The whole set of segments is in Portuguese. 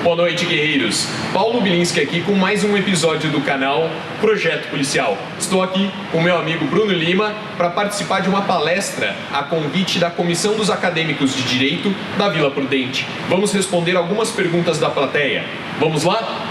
Boa noite, guerreiros. Paulo Bilinski aqui com mais um episódio do canal Projeto Policial. Estou aqui com meu amigo Bruno Lima para participar de uma palestra a convite da Comissão dos Acadêmicos de Direito da Vila Prudente. Vamos responder algumas perguntas da plateia. Vamos lá?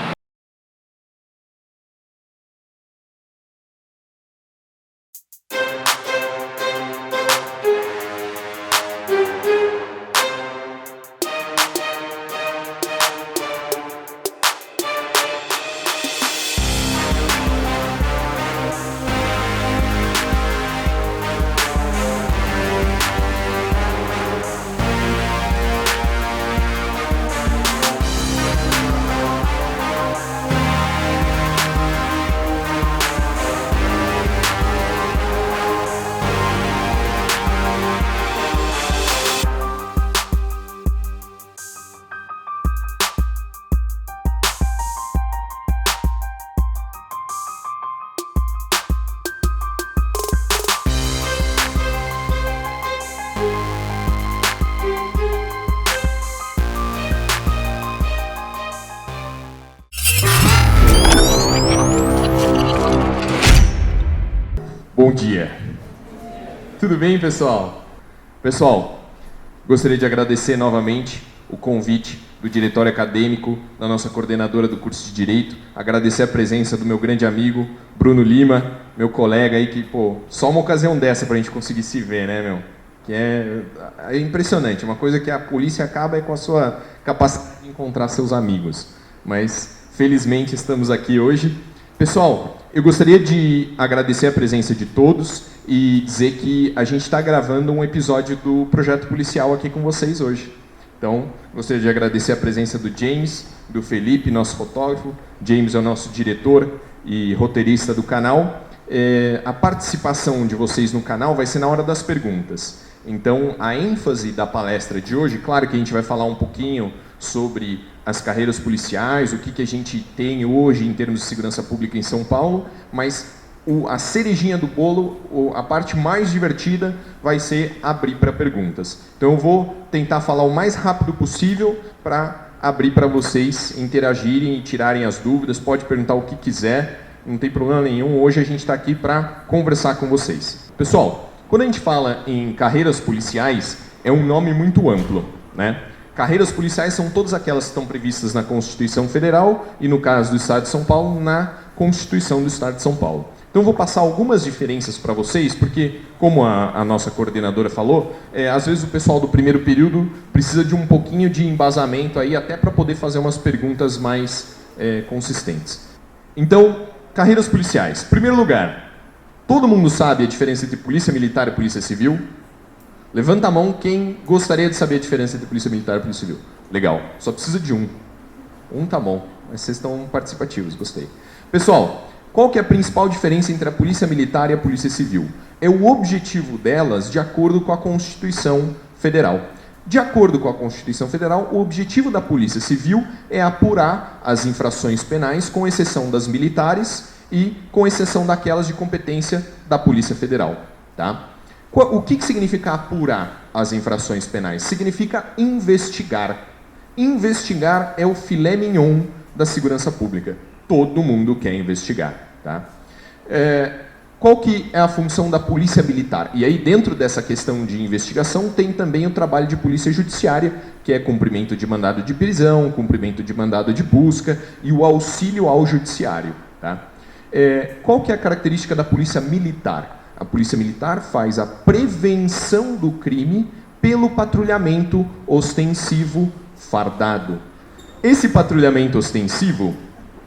Bom dia. Tudo bem, pessoal? Pessoal, gostaria de agradecer novamente o convite do diretório acadêmico, da nossa coordenadora do curso de Direito, agradecer a presença do meu grande amigo Bruno Lima, meu colega aí que, só uma ocasião dessa pra gente conseguir se ver, né, meu? Que é impressionante, uma coisa que a polícia acaba é com a sua capacidade de encontrar seus amigos. Mas, felizmente, estamos aqui hoje. Pessoal, eu gostaria de agradecer a presença de todos e dizer que a gente está gravando um episódio do Projeto Policial aqui com vocês hoje. Então, gostaria de agradecer a presença do James, do Felipe, nosso fotógrafo. James é o nosso diretor e roteirista do canal. A participação de vocês no canal vai ser na hora das perguntas. Então, a ênfase da palestra de hoje, claro que a gente vai falar um pouquinho sobre as carreiras policiais, o que a gente tem hoje em termos de segurança pública em São Paulo, mas a cerejinha do bolo, a parte mais divertida, vai ser abrir para perguntas. Então eu vou tentar falar o mais rápido possível para abrir para vocês interagirem e tirarem as dúvidas, pode perguntar o que quiser, não tem problema nenhum, hoje a gente está aqui para conversar com vocês. Pessoal, quando a gente fala em carreiras policiais, é um nome muito amplo, né? Carreiras policiais são todas aquelas que estão previstas na Constituição Federal e, no caso do Estado de São Paulo, na Constituição do Estado de São Paulo. Então, eu vou passar algumas diferenças para vocês, porque, como a nossa coordenadora falou, às vezes o pessoal do primeiro período precisa de um pouquinho de embasamento aí, até para poder fazer umas perguntas mais consistentes. Então, carreiras policiais. Em primeiro lugar, todo mundo sabe a diferença entre polícia militar e polícia civil? Levanta a mão quem gostaria de saber a diferença entre polícia militar e polícia civil. Legal, só precisa de um. Um tá bom, mas vocês estão participativos, gostei. Pessoal, qual que é a principal diferença entre a polícia militar e a polícia civil? É o objetivo delas de acordo com a Constituição Federal. De acordo com a Constituição Federal, o objetivo da polícia civil é apurar as infrações penais, com exceção das militares e com exceção daquelas de competência da Polícia Federal, tá? O que significa apurar as infrações penais? Significa investigar. Investigar é o filé mignon da segurança pública. Todo mundo quer investigar. Tá? Qual que é a função da polícia militar? E aí, dentro dessa questão de investigação, tem também o trabalho de polícia judiciária, que é cumprimento de mandado de prisão, cumprimento de mandado de busca e o auxílio ao judiciário. Tá? Qual que é a característica da polícia militar? A polícia militar faz a prevenção do crime pelo patrulhamento ostensivo fardado. Esse patrulhamento ostensivo,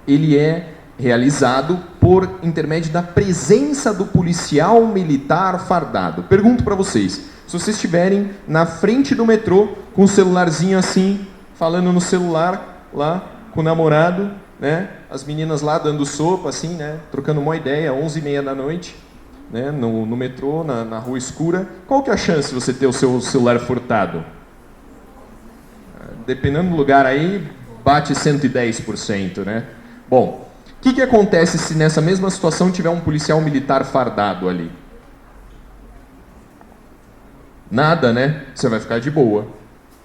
ele é realizado por intermédio da presença do policial militar fardado. Pergunto para vocês, se vocês estiverem na frente do metrô, com o celularzinho assim, falando no celular, lá, com o namorado, né? As meninas lá dando sopa, assim, né? Trocando uma ideia, 11h30 da noite, né, no metrô, na rua escura, qual que é a chance de você ter o seu celular furtado? Dependendo do lugar aí, bate 110%, né? Bom, o que acontece se nessa mesma situação tiver um policial militar fardado ali? Nada, né? Você vai ficar de boa,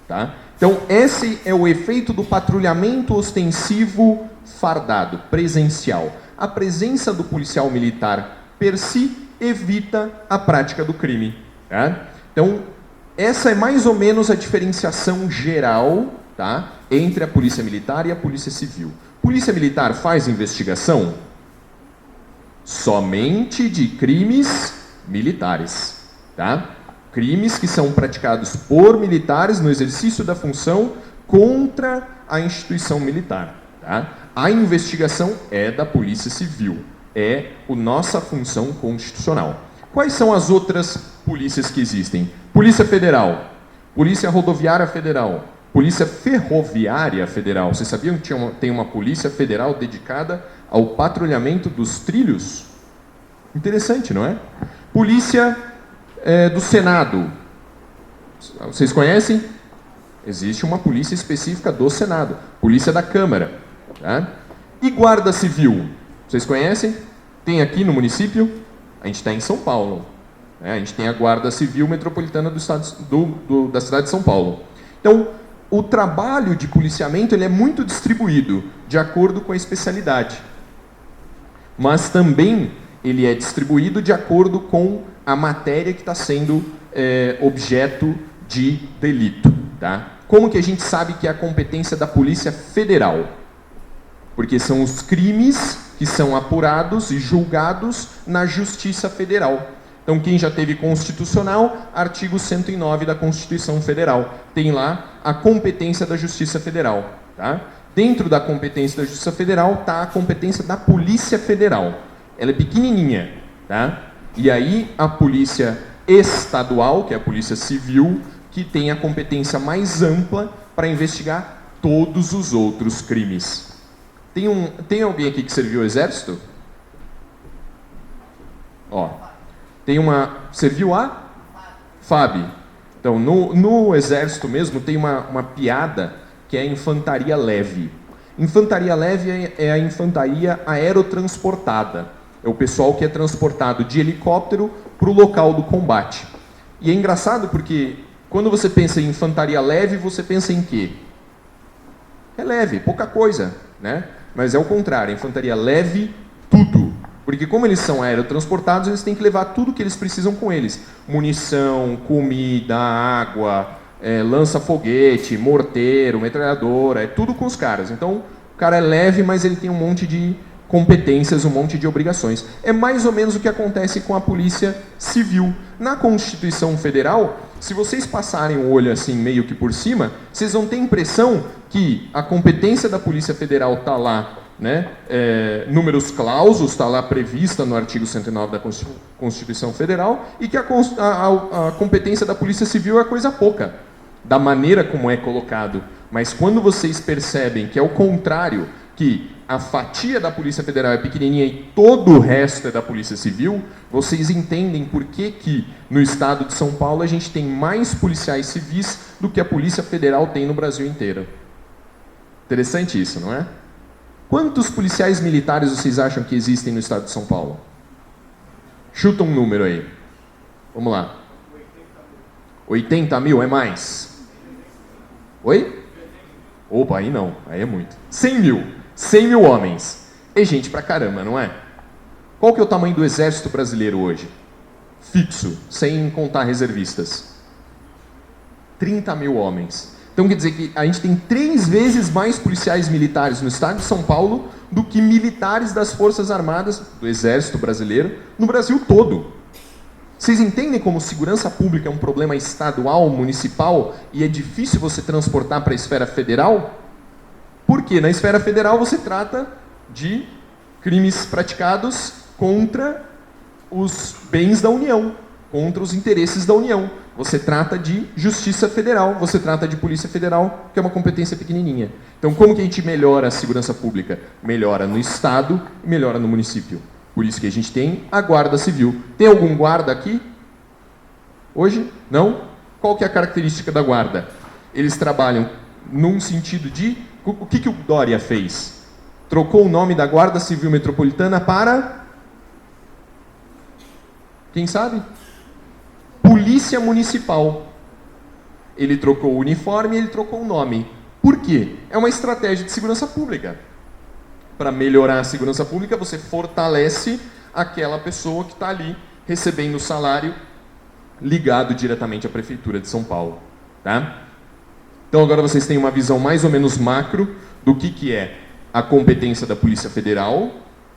tá? Então, esse é o efeito do patrulhamento ostensivo fardado, presencial. A presença do policial militar per si evita a prática do crime. Tá? Então, essa é mais ou menos a diferenciação geral, tá, entre a polícia militar e a polícia civil. Polícia militar faz investigação somente de crimes militares. Tá? Crimes que são praticados por militares no exercício da função contra a instituição militar. Tá? A investigação é da Polícia Civil, é a nossa função constitucional. Quais são as outras polícias que existem? Polícia Federal, Polícia Rodoviária Federal, Polícia Ferroviária Federal. Vocês sabiam que tem uma Polícia Federal dedicada ao patrulhamento dos trilhos? Interessante, não é? Polícia do Senado. Vocês conhecem? Existe uma polícia específica do Senado. Polícia da Câmara. Tá? E Guarda Civil. Vocês conhecem? Tem aqui no município? A gente está em São Paulo. A gente tem a Guarda Civil Metropolitana da cidade de São Paulo. Então, o trabalho de policiamento ele é muito distribuído, de acordo com a especialidade. Mas também ele é distribuído de acordo com a matéria que está sendo objeto de delito. Tá? Como que a gente sabe que é a competência da Polícia Federal? Porque são os crimes que são apurados e julgados na Justiça Federal. Então, quem já teve constitucional, artigo 109 da Constituição Federal. Tem lá a competência da Justiça Federal. Tá? Dentro da competência da Justiça Federal está a competência da Polícia Federal. Ela é pequenininha. Tá? E aí, a Polícia Estadual, que é a Polícia Civil, que tem a competência mais ampla para investigar todos os outros crimes. Tem alguém aqui que serviu o Exército? Ó, serviu a FAB. Então, no Exército mesmo tem uma piada que é a infantaria leve. Infantaria leve é a infantaria aerotransportada. É o pessoal que é transportado de helicóptero para o local do combate. E é engraçado porque quando você pensa em infantaria leve, você pensa em quê? É leve, pouca coisa, né? Mas é o contrário, a infantaria leve, tudo. Porque como eles são aerotransportados, eles têm que levar tudo que eles precisam com eles. Munição, comida, água, lança-foguete, morteiro, metralhadora, é tudo com os caras. Então, o cara é leve, mas ele tem um monte de competências, um monte de obrigações. É mais ou menos o que acontece com a Polícia Civil. Na Constituição Federal, se vocês passarem o olho assim meio que por cima, vocês vão ter a impressão que a competência da Polícia Federal está lá, né, números clausos, está lá prevista no artigo 109 da Constituição Federal, e que a competência da Polícia Civil é coisa pouca, da maneira como é colocado. Mas quando vocês percebem que é o contrário, que a fatia da Polícia Federal é pequenininha e todo o resto é da Polícia Civil, vocês entendem por que no estado de São Paulo a gente tem mais policiais civis do que a Polícia Federal tem no Brasil inteiro. Interessante isso, não é? Quantos policiais militares vocês acham que existem no estado de São Paulo? Chuta um número aí. Vamos lá. 80 mil é mais? Oi? Opa, aí não. Aí é muito. 100 mil. 100 mil homens. É gente pra caramba, não é? Qual que é o tamanho do exército brasileiro hoje? Fixo, sem contar reservistas. 30 mil homens. Então quer dizer que a gente tem 3 vezes mais policiais militares no estado de São Paulo do que militares das Forças Armadas, do Exército Brasileiro, no Brasil todo. Vocês entendem como segurança pública é um problema estadual, municipal, e é difícil você transportar para a esfera federal? Porque na esfera federal você trata de crimes praticados contra os bens da União, contra os interesses da União. Você trata de Justiça Federal, você trata de Polícia Federal, que é uma competência pequenininha. Então, como que a gente melhora a segurança pública? Melhora no Estado e melhora no município. Por isso que a gente tem a Guarda Civil. Tem algum guarda aqui? Hoje? Não? Qual que é a característica da Guarda? Eles trabalham num sentido de... O que o Dória fez? Trocou o nome da Guarda Civil Metropolitana para... Quem sabe? Polícia Municipal. ele trocou o uniforme, ele trocou o nome. Por quê? É uma estratégia de segurança pública. Para melhorar a segurança pública, você fortalece aquela pessoa que está ali recebendo o salário ligado diretamente à Prefeitura de São Paulo. Tá? Então agora vocês têm uma visão mais ou menos macro do que é a competência da Polícia Federal,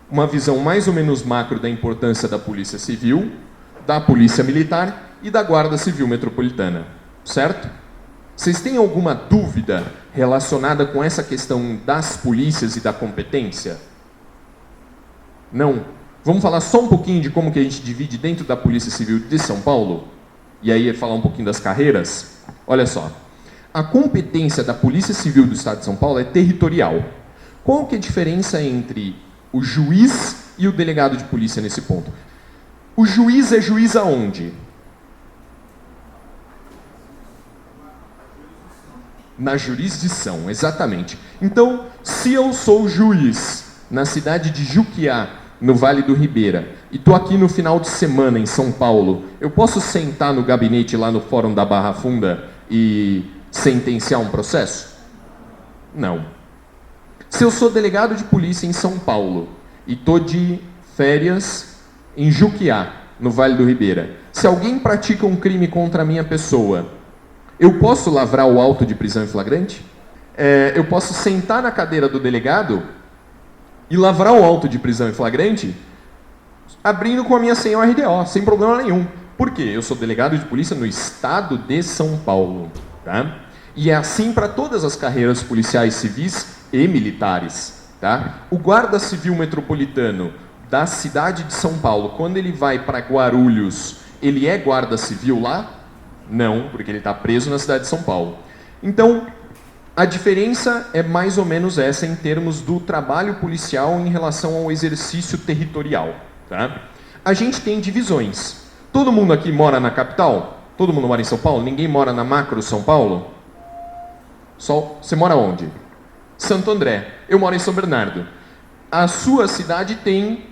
uma visão mais ou menos macro da importância da Polícia Civil, da Polícia Militar e da Guarda Civil Metropolitana. Certo? Vocês têm alguma dúvida relacionada com essa questão das polícias e da competência? Não? Vamos falar só um pouquinho de como que a gente divide dentro da Polícia Civil de São Paulo? E aí falar um pouquinho das carreiras? Olha só. A competência da Polícia Civil do Estado de São Paulo é territorial. Qual que é a diferença entre o juiz e o delegado de polícia nesse ponto? O juiz é juiz aonde? Na jurisdição, exatamente. Então, se eu sou juiz na cidade de Juquiá, no Vale do Ribeira, e estou aqui no final de semana em São Paulo, eu posso sentar no gabinete lá no Fórum da Barra Funda e sentenciar um processo? Não. Se eu sou delegado de polícia em São Paulo e estou de férias em Juquiá, no Vale do Ribeira, se alguém pratica um crime contra a minha pessoa, eu posso lavrar o auto de prisão em flagrante? Eu posso sentar na cadeira do delegado e lavrar o auto de prisão em flagrante abrindo com a minha senha RDO, sem problema nenhum. Por quê? Eu sou delegado de polícia no estado de São Paulo. Tá? E é assim para todas as carreiras policiais civis e militares. Tá? O guarda civil metropolitano da cidade de São Paulo, quando ele vai para Guarulhos, ele é guarda civil lá? Não, porque ele está preso na cidade de São Paulo. Então, a diferença é mais ou menos essa em termos do trabalho policial em relação ao exercício territorial. Tá? A gente tem divisões. Todo mundo aqui mora na capital? Todo mundo mora em São Paulo? Ninguém mora na macro São Paulo? Só, você mora onde? Santo André. Eu moro em São Bernardo. A sua cidade tem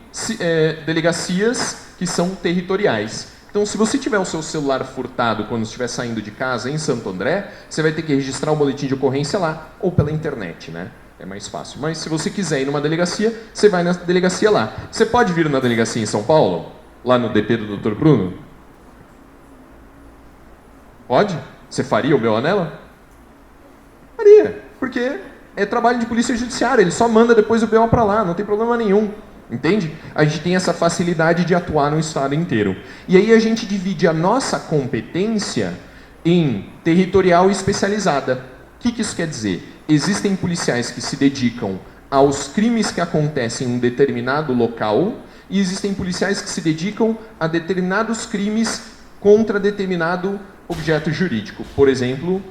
delegacias que são territoriais. Então, se você tiver o seu celular furtado quando estiver saindo de casa em Santo André, você vai ter que registrar o boletim de ocorrência lá, ou pela internet, né? É mais fácil. Mas se você quiser ir numa delegacia, você vai na delegacia lá. Você pode vir na delegacia em São Paulo? Lá no DP do Dr. Bruno? Pode? Você faria o BO nela? Faria, porque é trabalho de polícia judiciária, ele só manda depois o BO para lá, não tem problema nenhum. Entende? A gente tem essa facilidade de atuar no estado inteiro. E aí a gente divide a nossa competência em territorial e especializada. O que isso quer dizer? Existem policiais que se dedicam aos crimes que acontecem em um determinado local e existem policiais que se dedicam a determinados crimes contra determinado objeto jurídico. Por exemplo,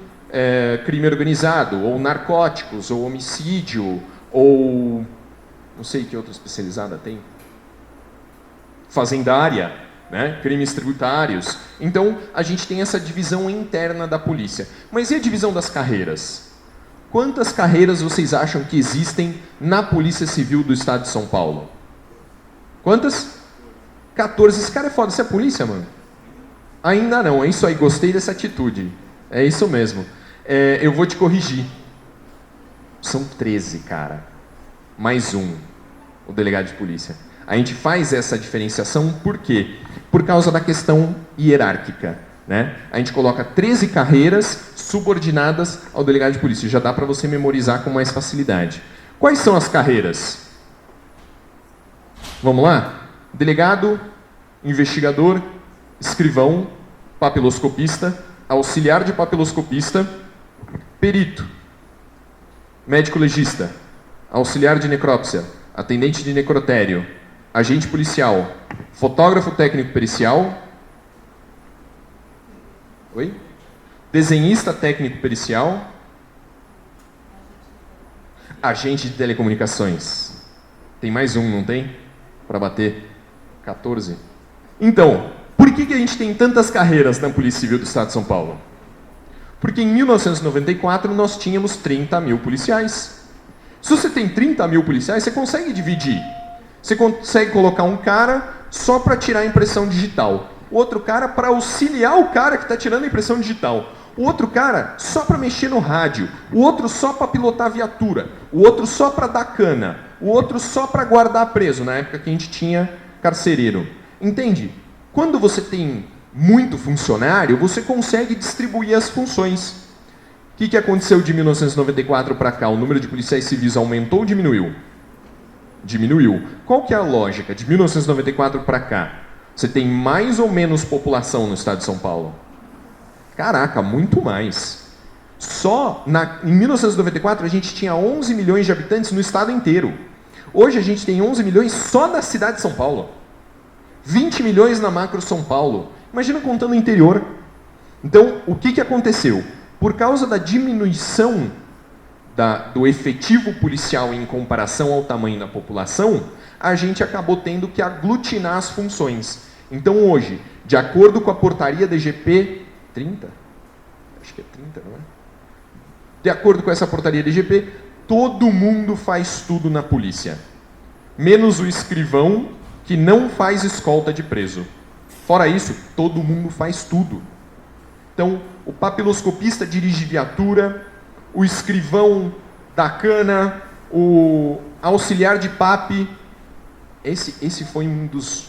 crime organizado, ou narcóticos, ou homicídio, ou... não sei que outra especializada tem. Fazendária, né? Crimes tributários. Então, a gente tem essa divisão interna da polícia. Mas e a divisão das carreiras? Quantas carreiras vocês acham que existem na Polícia Civil do Estado de São Paulo? Quantas? 14. Esse cara é foda. Você é polícia, mano? Ainda não. É isso aí. Gostei dessa atitude. É isso mesmo. Eu vou te corrigir. São 13, cara. Mais um. O delegado de polícia. A gente faz essa diferenciação por quê? Por causa da questão hierárquica. Né? A gente coloca 13 carreiras subordinadas ao delegado de polícia. Já dá para você memorizar com mais facilidade. Quais são as carreiras? Vamos lá? Delegado, investigador, escrivão, papiloscopista, auxiliar de papiloscopista, perito, médico legista, auxiliar de necrópsia, atendente de necrotério, agente policial, fotógrafo técnico pericial, desenhista técnico pericial, agente de telecomunicações. Tem mais um, não tem? Para bater 14. Então, por que a gente tem tantas carreiras na Polícia Civil do Estado de São Paulo? Porque em 1994 nós tínhamos 30 mil policiais. Se você tem 30 mil policiais, você consegue dividir. Você consegue colocar um cara só para tirar a impressão digital. Outro cara para auxiliar o cara que está tirando a impressão digital. o outro cara só para mexer no rádio, o outro só para pilotar a viatura, o outro só para dar cana, o outro só para guardar preso, na época que a gente tinha carcereiro. Entende? Quando você tem muito funcionário, você consegue distribuir as funções. O que aconteceu de 1994 para cá? O número de policiais civis aumentou ou diminuiu? Diminuiu. Qual que é a lógica? De 1994 para cá, você tem mais ou menos população no estado de São Paulo? Caraca, muito mais. Só em 1994 a gente tinha 11 milhões de habitantes no estado inteiro. Hoje a gente tem 11 milhões só da cidade de São Paulo. 20 milhões na macro São Paulo. Imagina contando o interior. Então, o que aconteceu? Por causa da diminuição do efetivo policial em comparação ao tamanho da população, a gente acabou tendo que aglutinar as funções. Então, hoje, de acordo com a portaria DGP 30, acho que é 30, não é? De acordo com essa portaria DGP, todo mundo faz tudo na polícia. Menos o escrivão, que não faz escolta de preso. Fora isso, todo mundo faz tudo. Então, o papiloscopista dirige viatura, o escrivão da cana, o auxiliar de PAP. Esse foi um dos,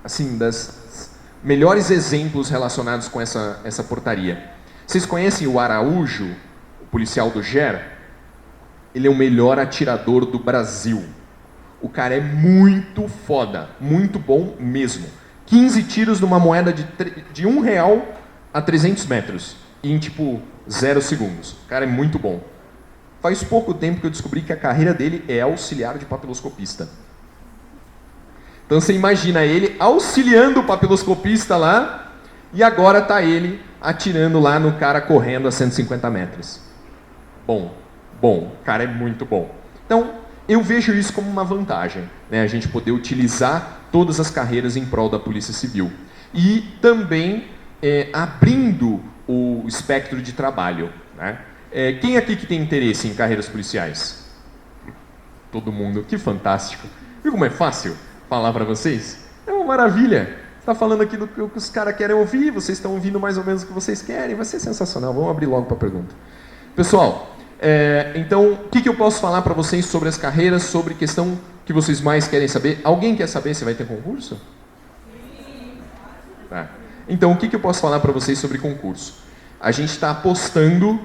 assim, das melhores exemplos relacionados com essa portaria. Vocês conhecem o Araújo, o policial do GER? Ele é o melhor atirador do Brasil. O cara é muito foda, muito bom mesmo. 15 tiros numa moeda de R$1 a 300 metros, em tipo 0 segundos. O cara é muito bom. Faz pouco tempo que eu descobri que a carreira dele é auxiliar de papiloscopista. Então você imagina ele auxiliando o papiloscopista lá, e agora está ele atirando lá no cara correndo a 150 metros. Bom, o cara é muito bom. Então, eu vejo isso como uma vantagem, né? A gente poder utilizar todas as carreiras em prol da Polícia Civil. E também abrindo o espectro de trabalho, né? Quem aqui que tem interesse em carreiras policiais? Todo mundo, que fantástico. Viu como é fácil falar para vocês? É uma maravilha. Você está falando aqui do que os caras querem ouvir, vocês estão ouvindo mais ou menos o que vocês querem, vai ser sensacional. Vamos abrir logo para a pergunta. Pessoal, então, o que eu posso falar para vocês sobre as carreiras, sobre questão que vocês mais querem saber? Alguém quer saber se vai ter concurso? Tá. Então, o que eu posso falar para vocês sobre concurso? A gente está apostando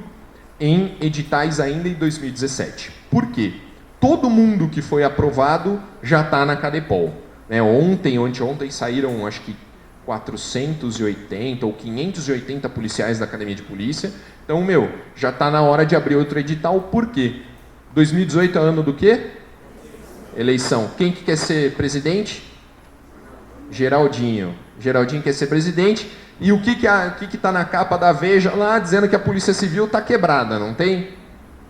em editais ainda em 2017. Por quê? Todo mundo que foi aprovado já está na Cadepol. Né? Ontem ou anteontem saíram, acho que 480 ou 580 policiais da Academia de Polícia. Então, já está na hora de abrir outro edital. Por quê? 2018 é ano do quê? Eleição. Quem que quer ser presidente? Geraldinho. Geraldinho quer ser presidente. E o que está na capa da Veja lá, dizendo que a Polícia Civil está quebrada, não tem?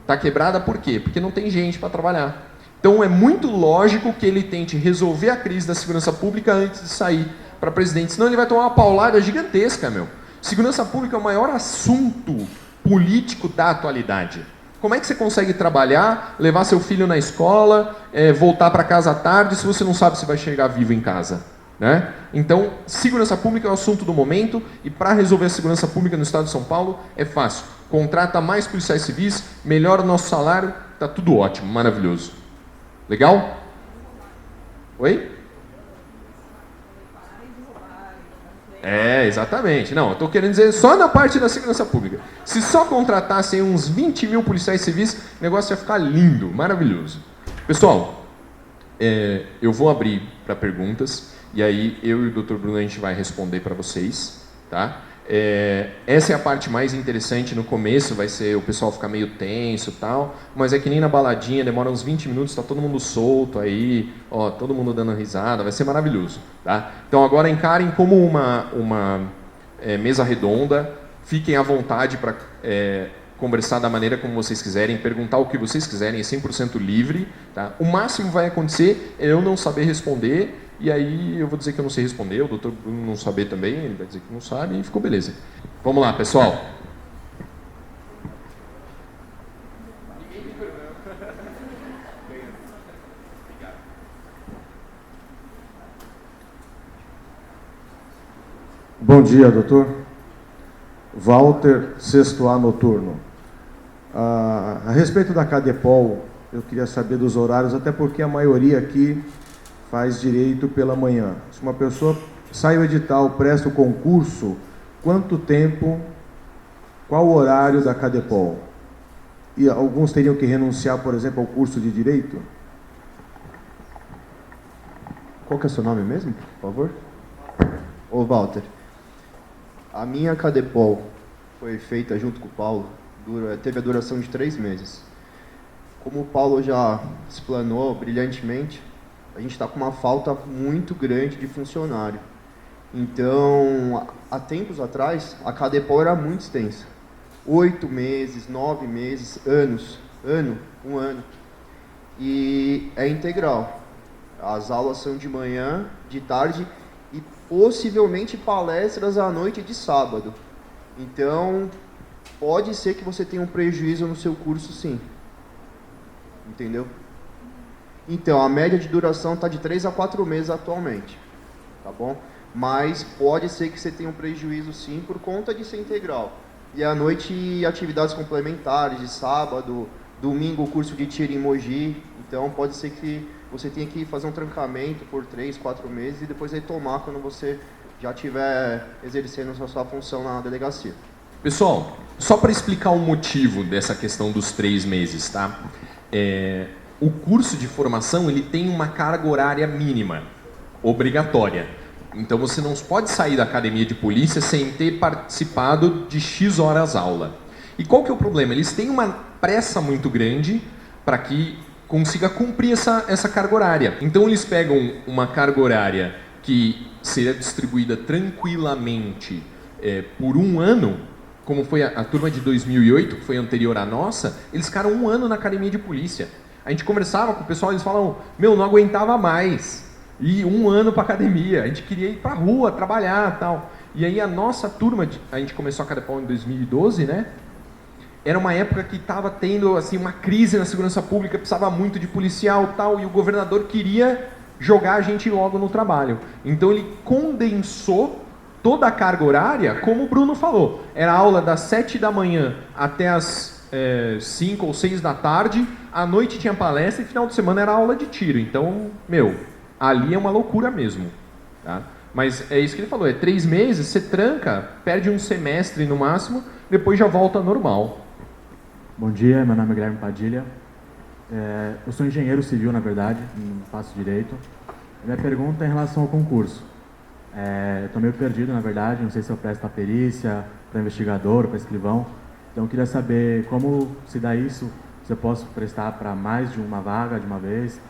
Está quebrada por quê? Porque não tem gente para trabalhar. Então, é muito lógico que ele tente resolver a crise da segurança pública antes de sair para presidente. Senão ele vai tomar uma paulada gigantesca, Segurança pública é o maior assunto político da atualidade. Como é que você consegue trabalhar, levar seu filho na escola, voltar para casa à tarde, se você não sabe se vai chegar vivo em casa? Né? Então, segurança pública é o assunto do momento, e para resolver a segurança pública no estado de São Paulo é fácil. Contrata mais policiais civis, melhora o nosso salário, está tudo ótimo, maravilhoso. Legal? Oi? Exatamente. Não, eu estou querendo dizer só na parte da segurança pública. Se só contratassem uns 20 mil policiais civis, o negócio ia ficar lindo, maravilhoso. Pessoal, eu vou abrir para perguntas, e aí eu e o Dr. Bruno a gente vai responder para vocês, tá? Essa é a parte mais interessante. No começo vai ser o pessoal ficar meio tenso e tal, mas é que nem na baladinha, demora uns 20 minutos, está todo mundo solto aí, ó, todo mundo dando risada, vai ser maravilhoso, tá? Então agora encarem como uma mesa redonda, fiquem à vontade para conversar da maneira como vocês quiserem, perguntar o que vocês quiserem, é 100% livre, tá? O máximo vai acontecer é eu não saber responder, e aí eu vou dizer que eu não sei responder, o doutor Bruno não saber também, ele vai dizer que não sabe, e ficou beleza. Vamos lá, pessoal. Bom dia, doutor. Walter, sexto A noturno. A respeito da Cadepol, eu queria saber dos horários, até porque a maioria aqui faz direito pela manhã. Se uma pessoa sai o edital, presta o concurso, quanto tempo, qual o horário da Cadepol? E alguns teriam que renunciar, por exemplo, ao curso de direito? Qual que é o seu nome mesmo, por favor? Ô, Walter, a minha Cadepol foi feita junto com o Paulo, teve a duração de 3 meses. Como o Paulo já explanou brilhantemente, a gente está com uma falta muito grande de funcionário. Então, há tempos atrás, a Cadepol era muito extensa. 8 meses, 9 meses, um ano. E é integral. As aulas são de manhã, de tarde e possivelmente palestras à noite de sábado. Então, pode ser que você tenha um prejuízo no seu curso, sim. Entendeu? Então, a média de duração está de 3 a 4 meses atualmente. Tá bom? Mas pode ser que você tenha um prejuízo, sim, por conta de ser integral. E à noite, atividades complementares, de sábado, domingo, o curso de tiro em Mogi. Então, pode ser que você tenha que fazer um trancamento por 3, 4 meses e depois retomar quando você já estiver exercendo a sua função na delegacia. Pessoal, só para explicar o motivo dessa questão dos 3 meses, tá? O curso de formação, ele tem uma carga horária mínima, obrigatória. Então você não pode sair da academia de polícia sem ter participado de X horas aula. E qual que é o problema? Eles têm uma pressa muito grande para que consiga cumprir essa carga horária. Então eles pegam uma carga horária que seria distribuída tranquilamente por um ano, como foi a turma de 2008, que foi anterior à nossa, eles ficaram um ano na academia de polícia. A gente conversava com o pessoal, eles falavam, não aguentava mais. E um ano para academia, a gente queria ir para a rua, trabalhar e tal. E aí a nossa turma, a gente começou a Cadepol em 2012, né? Era uma época que estava tendo assim, uma crise na segurança pública, precisava muito de policial e tal, e o governador queria jogar a gente logo no trabalho. Então ele condensou toda a carga horária, como o Bruno falou. Era aula das 7 da manhã até as 5 ou 6 da tarde, à noite tinha palestra e final de semana era aula de tiro. Então, ali é uma loucura mesmo. Tá? Mas é isso que ele falou, 3 meses, você tranca, perde um semestre no máximo, depois já volta ao normal. Bom dia, meu nome é Guilherme Padilha. Eu sou engenheiro civil, na verdade, não faço direito. Minha pergunta é em relação ao concurso. Estou meio perdido, na verdade, não sei se eu presto para perícia, para investigador, para escrivão. Então eu queria saber como se dá isso, se eu posso prestar para mais de uma vaga de uma vez.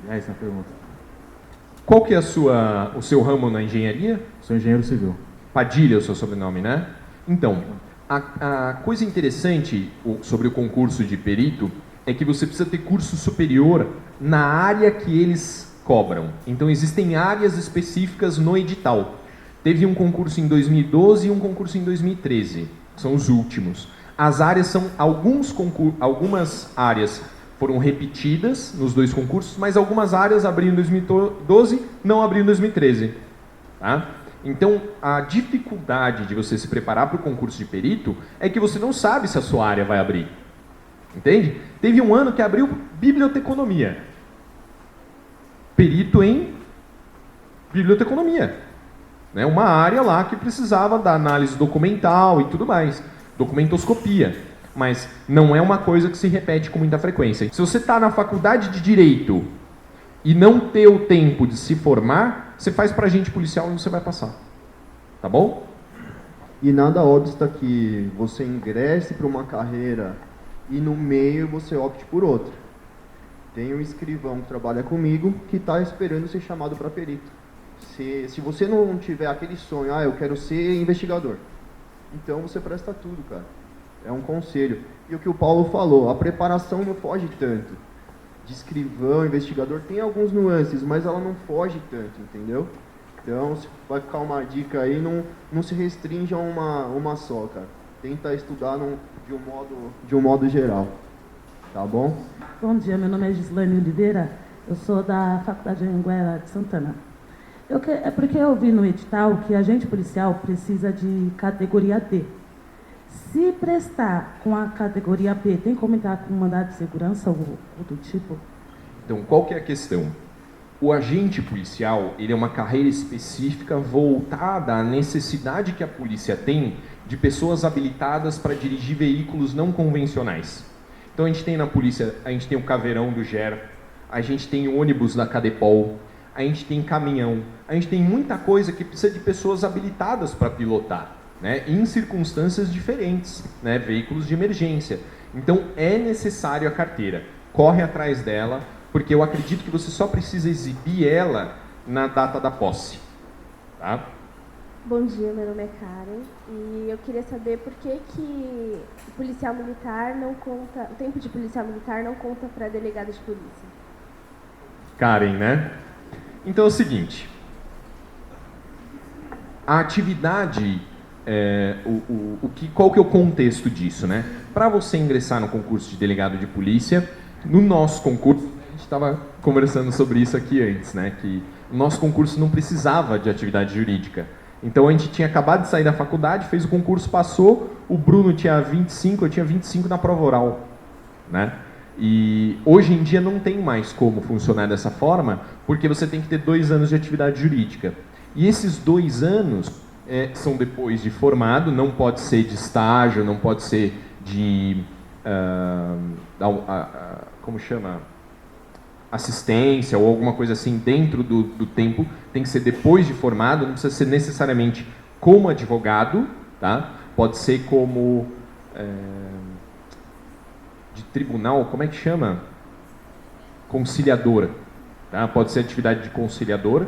E é essa a pergunta. Qual que é o seu ramo na engenharia? Sou engenheiro civil. Padilha é o seu sobrenome, né? Então, a coisa interessante sobre o concurso de perito é que você precisa ter curso superior na área que eles cobram. Então, existem áreas específicas no edital. Teve um concurso em 2012 e um concurso em 2013. São os últimos. As áreas são... Algumas áreas foram repetidas nos 2 concursos, mas algumas áreas abriram em 2012, não abriram em 2013. Tá? Então, a dificuldade de você se preparar para o concurso de perito é que você não sabe se a sua área vai abrir. Entende? Teve um ano que abriu biblioteconomia. Perito em biblioteconomia. Né? Uma área lá que precisava da análise documental e tudo mais. Documentoscopia. Mas não é uma coisa que se repete com muita frequência. Se você está na faculdade de Direito e não ter o tempo de se formar, você faz para agente policial e você vai passar. Tá bom? E nada obsta que você ingresse para uma carreira e no meio você opte por outra. Tem um escrivão que trabalha comigo que está esperando ser chamado para perito. Se você não tiver aquele sonho, eu quero ser investigador, então você presta tudo, cara. É um conselho. E o que o Paulo falou, a preparação não foge tanto. De escrivão, investigador, tem alguns nuances, mas ela não foge tanto, entendeu? Então, se vai ficar uma dica aí, não se restringe a uma só, cara. Tenta estudar de um modo geral. Tá bom? Bom dia, meu nome é Gislaine Oliveira, eu sou da Faculdade Anhanguera de Santana. É porque eu vi no edital que agente policial precisa de categoria D. Se prestar com a categoria B, tem como entrar com mandado de segurança ou do tipo? Então, qual que é a questão? O agente policial, ele é uma carreira específica voltada à necessidade que a polícia tem de pessoas habilitadas para dirigir veículos não convencionais. Então, a gente tem na polícia, a gente tem o caveirão do GER, a gente tem o ônibus da Cadepol, a gente tem caminhão, a gente tem muita coisa que precisa de pessoas habilitadas para pilotar, né, em circunstâncias diferentes, né, veículos de emergência. Então, é necessário a carteira. Corre atrás dela, porque eu acredito que você só precisa exibir ela na data da posse. Tá? Bom dia, meu nome é Karen e eu queria saber por que o policial militar não conta, o tempo de policial militar não conta para delegado de polícia. Karen, né? Então é o seguinte, a atividade, qual que é o contexto disso, né? Para você ingressar no concurso de delegado de polícia, no nosso concurso, a gente estava conversando sobre isso aqui antes, né? Que o nosso concurso não precisava de atividade jurídica. Então a gente tinha acabado de sair da faculdade, fez o concurso, passou, o Bruno tinha 25, eu tinha 25 na prova oral, né? E hoje em dia não tem mais como funcionar dessa forma, porque você tem que ter 2 anos de atividade jurídica. E esses 2 anos são depois de formado, não pode ser de estágio, não pode ser de, como chama? Assistência ou alguma coisa assim dentro do tempo, tem que ser depois de formado, não precisa ser necessariamente como advogado, tá? Pode ser como de tribunal, como é que chama? Conciliadora, tá? Pode ser atividade de conciliadora,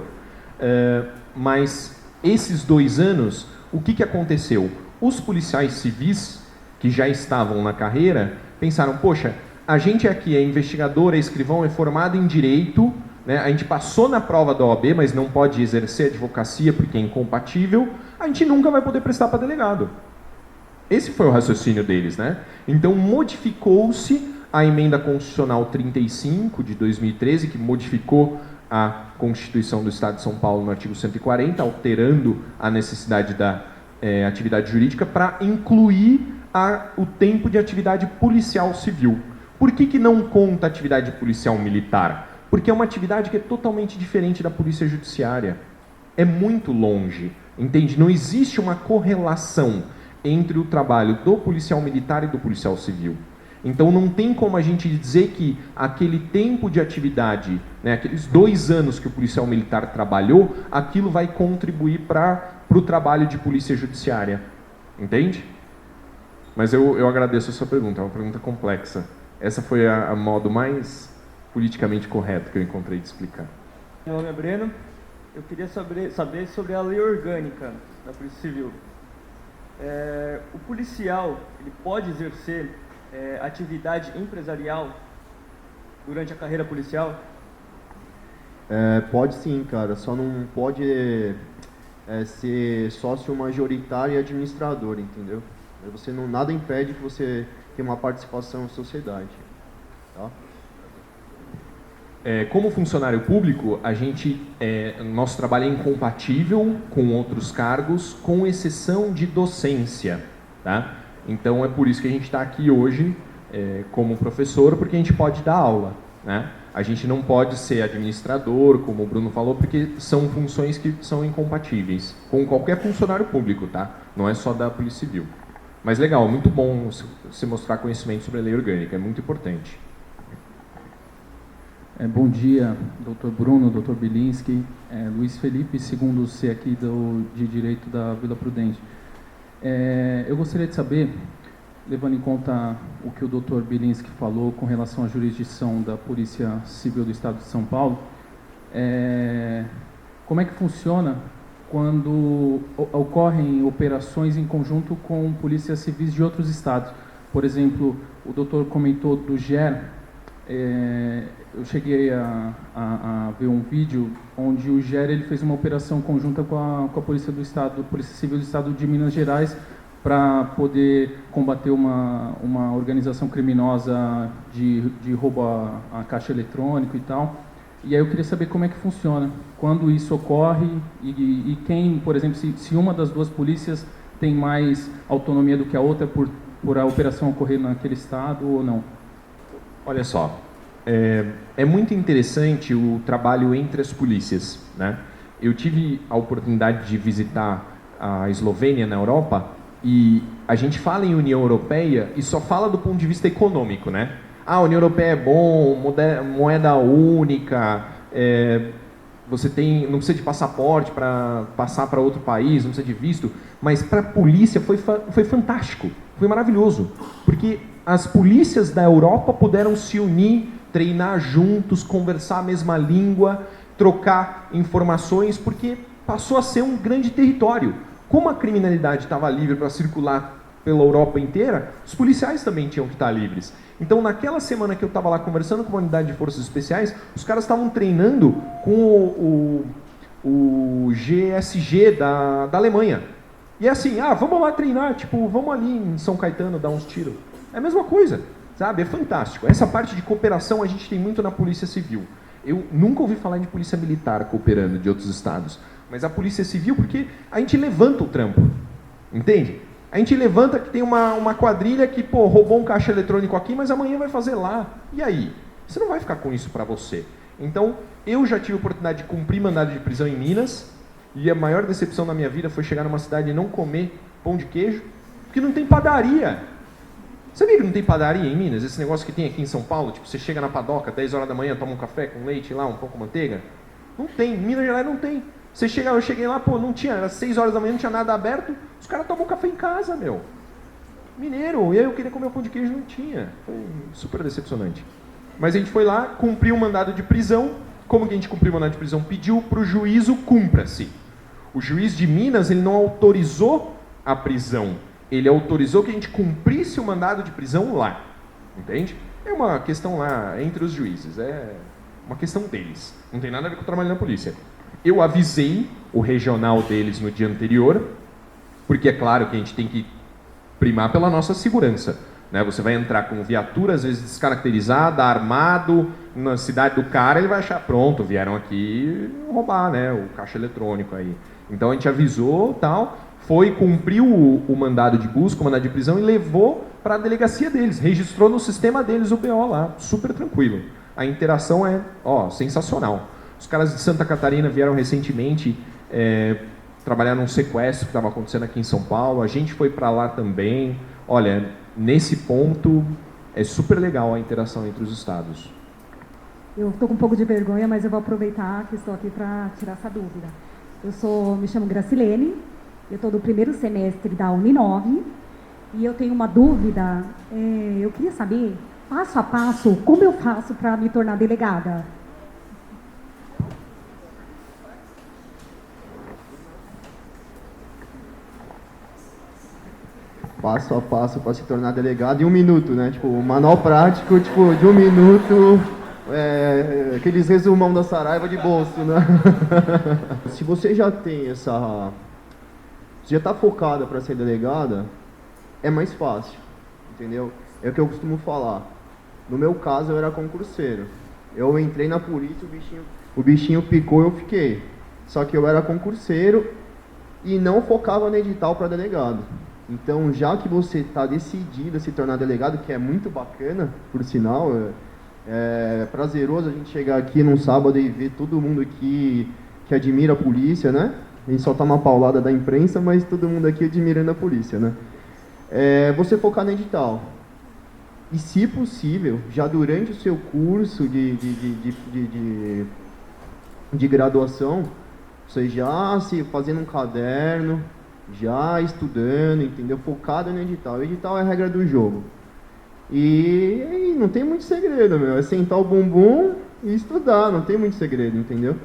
mas esses 2 anos, o que aconteceu? Os policiais civis que já estavam na carreira pensaram, poxa, a gente aqui é investigador, é escrivão, é formado em direito, né? A gente passou na prova da OAB, mas não pode exercer advocacia porque é incompatível, a gente nunca vai poder prestar para delegado. Esse foi o raciocínio deles, né? Então modificou-se a emenda constitucional 35 de 2013, que modificou a Constituição do Estado de São Paulo no artigo 140, alterando a necessidade da atividade jurídica para incluir o tempo de atividade policial civil. Por que não conta atividade policial militar? Porque é uma atividade que é totalmente diferente da polícia judiciária. É muito longe, entende? Não existe uma correlação entre o trabalho do policial militar e do policial civil. Então não tem como a gente dizer que aquele tempo de atividade, né, aqueles 2 anos que o policial militar trabalhou, aquilo vai contribuir para o trabalho de polícia judiciária. Entende? Mas eu agradeço a sua pergunta, é uma pergunta complexa. Essa foi a modo mais politicamente correto que eu encontrei de explicar. Meu nome é Breno. Eu queria saber sobre a lei orgânica da Polícia Civil. O policial, ele pode exercer atividade empresarial durante a carreira policial? Pode sim, cara. Só não pode ser sócio majoritário e administrador, entendeu? Nada impede que você tenha uma participação na sociedade. Tá? Como funcionário público, nosso trabalho é incompatível com outros cargos, com exceção de docência. Tá? Então é por isso que a gente está aqui hoje como professor, porque a gente pode dar aula. Né? A gente não pode ser administrador, como o Bruno falou, porque são funções que são incompatíveis com qualquer funcionário público, tá? Não é só da Polícia Civil. Mas legal, muito bom se mostrar conhecimento sobre a lei orgânica, é muito importante. Bom dia, Dr. Bruno, Dr. Bilinski, Luiz Felipe, segundo C aqui de Direito da Vila Prudente. Eu gostaria de saber, levando em conta o que o Dr. Bilinski falou com relação à jurisdição da Polícia Civil do Estado de São Paulo, como é que funciona quando ocorrem operações em conjunto com polícias civis de outros estados? Por exemplo, o doutor comentou do GER. Eu cheguei a ver um vídeo onde o GER ele fez uma operação conjunta com a Polícia do Estado, Polícia Civil do Estado de Minas Gerais, para poder combater uma organização criminosa de roubo a caixa eletrônico e tal. E aí eu queria saber como é que funciona, quando isso ocorre e quem, por exemplo, se uma das duas polícias tem mais autonomia do que a outra por a operação ocorrer naquele estado ou não. Olha só, é muito interessante o trabalho entre as polícias, né? Eu tive a oportunidade de visitar a Eslovênia na Europa e a gente fala em União Europeia e só fala do ponto de vista econômico, né? A União Europeia é bom, moeda única, você não precisa de passaporte para passar para outro país, não precisa de visto, mas para a polícia foi fantástico, foi maravilhoso, porque as polícias da Europa puderam se unir, treinar juntos, conversar a mesma língua, trocar informações, porque passou a ser um grande território. Como a criminalidade estava livre para circular pela Europa inteira, os policiais também tinham que estar livres. Então, naquela semana que eu estava lá conversando com a unidade de forças especiais, os caras estavam treinando com o GSG da Alemanha. E é assim, vamos lá treinar, tipo, vamos ali em São Caetano dar uns tiros. É a mesma coisa, sabe? É fantástico. Essa parte de cooperação a gente tem muito na Polícia Civil. Eu nunca ouvi falar de polícia militar cooperando de outros estados, mas a Polícia Civil, porque a gente levanta o trampo, entende? A gente levanta que tem uma quadrilha que, roubou um caixa eletrônico aqui, mas amanhã vai fazer lá. E aí? Você não vai ficar com isso para você. Então, eu já tive a oportunidade de cumprir mandado de prisão em Minas, e a maior decepção na minha vida foi chegar numa cidade e não comer pão de queijo, porque não tem padaria. Sabia que não tem padaria em Minas? Esse negócio que tem aqui em São Paulo, tipo, você chega na padoca, 10 horas da manhã, toma um café com leite lá, um pão com manteiga? Não tem, em Minas Gerais não tem. Eu cheguei lá, não tinha, era 6 horas da manhã, não tinha nada aberto, os caras tomam café em casa, meu. Mineiro, e aí eu queria comer o pão de queijo, não tinha. Foi super decepcionante. Mas a gente foi lá, cumpriu o mandado de prisão. Como que a gente cumpriu o mandado de prisão? Pediu para o juízo, cumpra-se. O juiz de Minas, ele não autorizou a prisão, ele autorizou que a gente cumprisse o mandado de prisão lá, entende? É uma questão lá entre os juízes, é uma questão deles, não tem nada a ver com o trabalho na polícia. Eu avisei o regional deles no dia anterior, porque é claro que a gente tem que primar pela nossa segurança, né? Você vai entrar com viatura, às vezes descaracterizada, armado, na cidade do cara, ele vai achar, pronto, vieram aqui roubar, né, o caixa eletrônico aí. Então a gente avisou, tal, cumpriu o mandado de busca, o mandado de prisão e levou para a delegacia deles, registrou no sistema deles o BO lá, super tranquilo. A interação é, sensacional. Os caras de Santa Catarina vieram recentemente trabalhar num sequestro que estava acontecendo aqui em São Paulo, a gente foi para lá também. Olha, nesse ponto é super legal a interação entre os estados. Eu estou com um pouco de vergonha, mas eu vou aproveitar que estou aqui para tirar essa dúvida. Me chamo Gracilene, eu estou do primeiro semestre da Uninove e eu tenho uma dúvida, eu queria saber, passo a passo, como eu faço para me tornar delegada? Passo a passo para se tornar delegado em 1 minuto, né? Tipo, um manual prático, tipo, de 1 minuto, aqueles resumão da Saraiva de bolso, né? Se você já tem já está focada para ser delegada, é mais fácil, entendeu? É o que eu costumo falar. No meu caso, eu era concurseiro. Eu entrei na polícia, o bichinho picou e eu fiquei. Só que eu era concurseiro e não focava no edital para delegado. Então, já que você está decidido a se tornar delegado, que é muito bacana, por sinal, é prazeroso a gente chegar aqui num sábado e ver todo mundo aqui que admira a polícia, né? A gente só tá uma paulada da imprensa, mas todo mundo aqui admirando a polícia, né? Você focar no edital. E, se possível, já durante o seu curso de graduação, você já fazendo um caderno, já estudando, entendeu? Focado no edital. O edital é a regra do jogo. E não tem muito segredo, meu. É sentar o bumbum e estudar, não tem muito segredo, entendeu?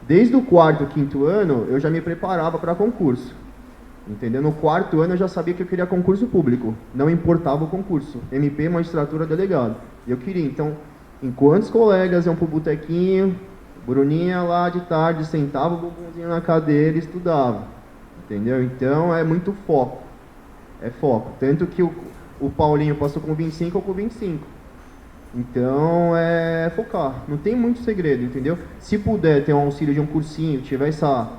Desde o 4º, 5º ano, eu já me preparava para concurso. Entendeu? No 4º ano eu já sabia que eu queria concurso público. Não importava o concurso. MP, magistratura, delegado. E eu queria, então, enquanto os colegas iam pro botequinho, Bruninha lá de tarde sentava o bumbumzinho na cadeira e estudava. Entendeu? Então é muito foco. É foco. Tanto que o Paulinho passou com 25 ou com 25. Então é focar. Não tem muito segredo, entendeu? Se puder ter um auxílio de um cursinho, tiver essa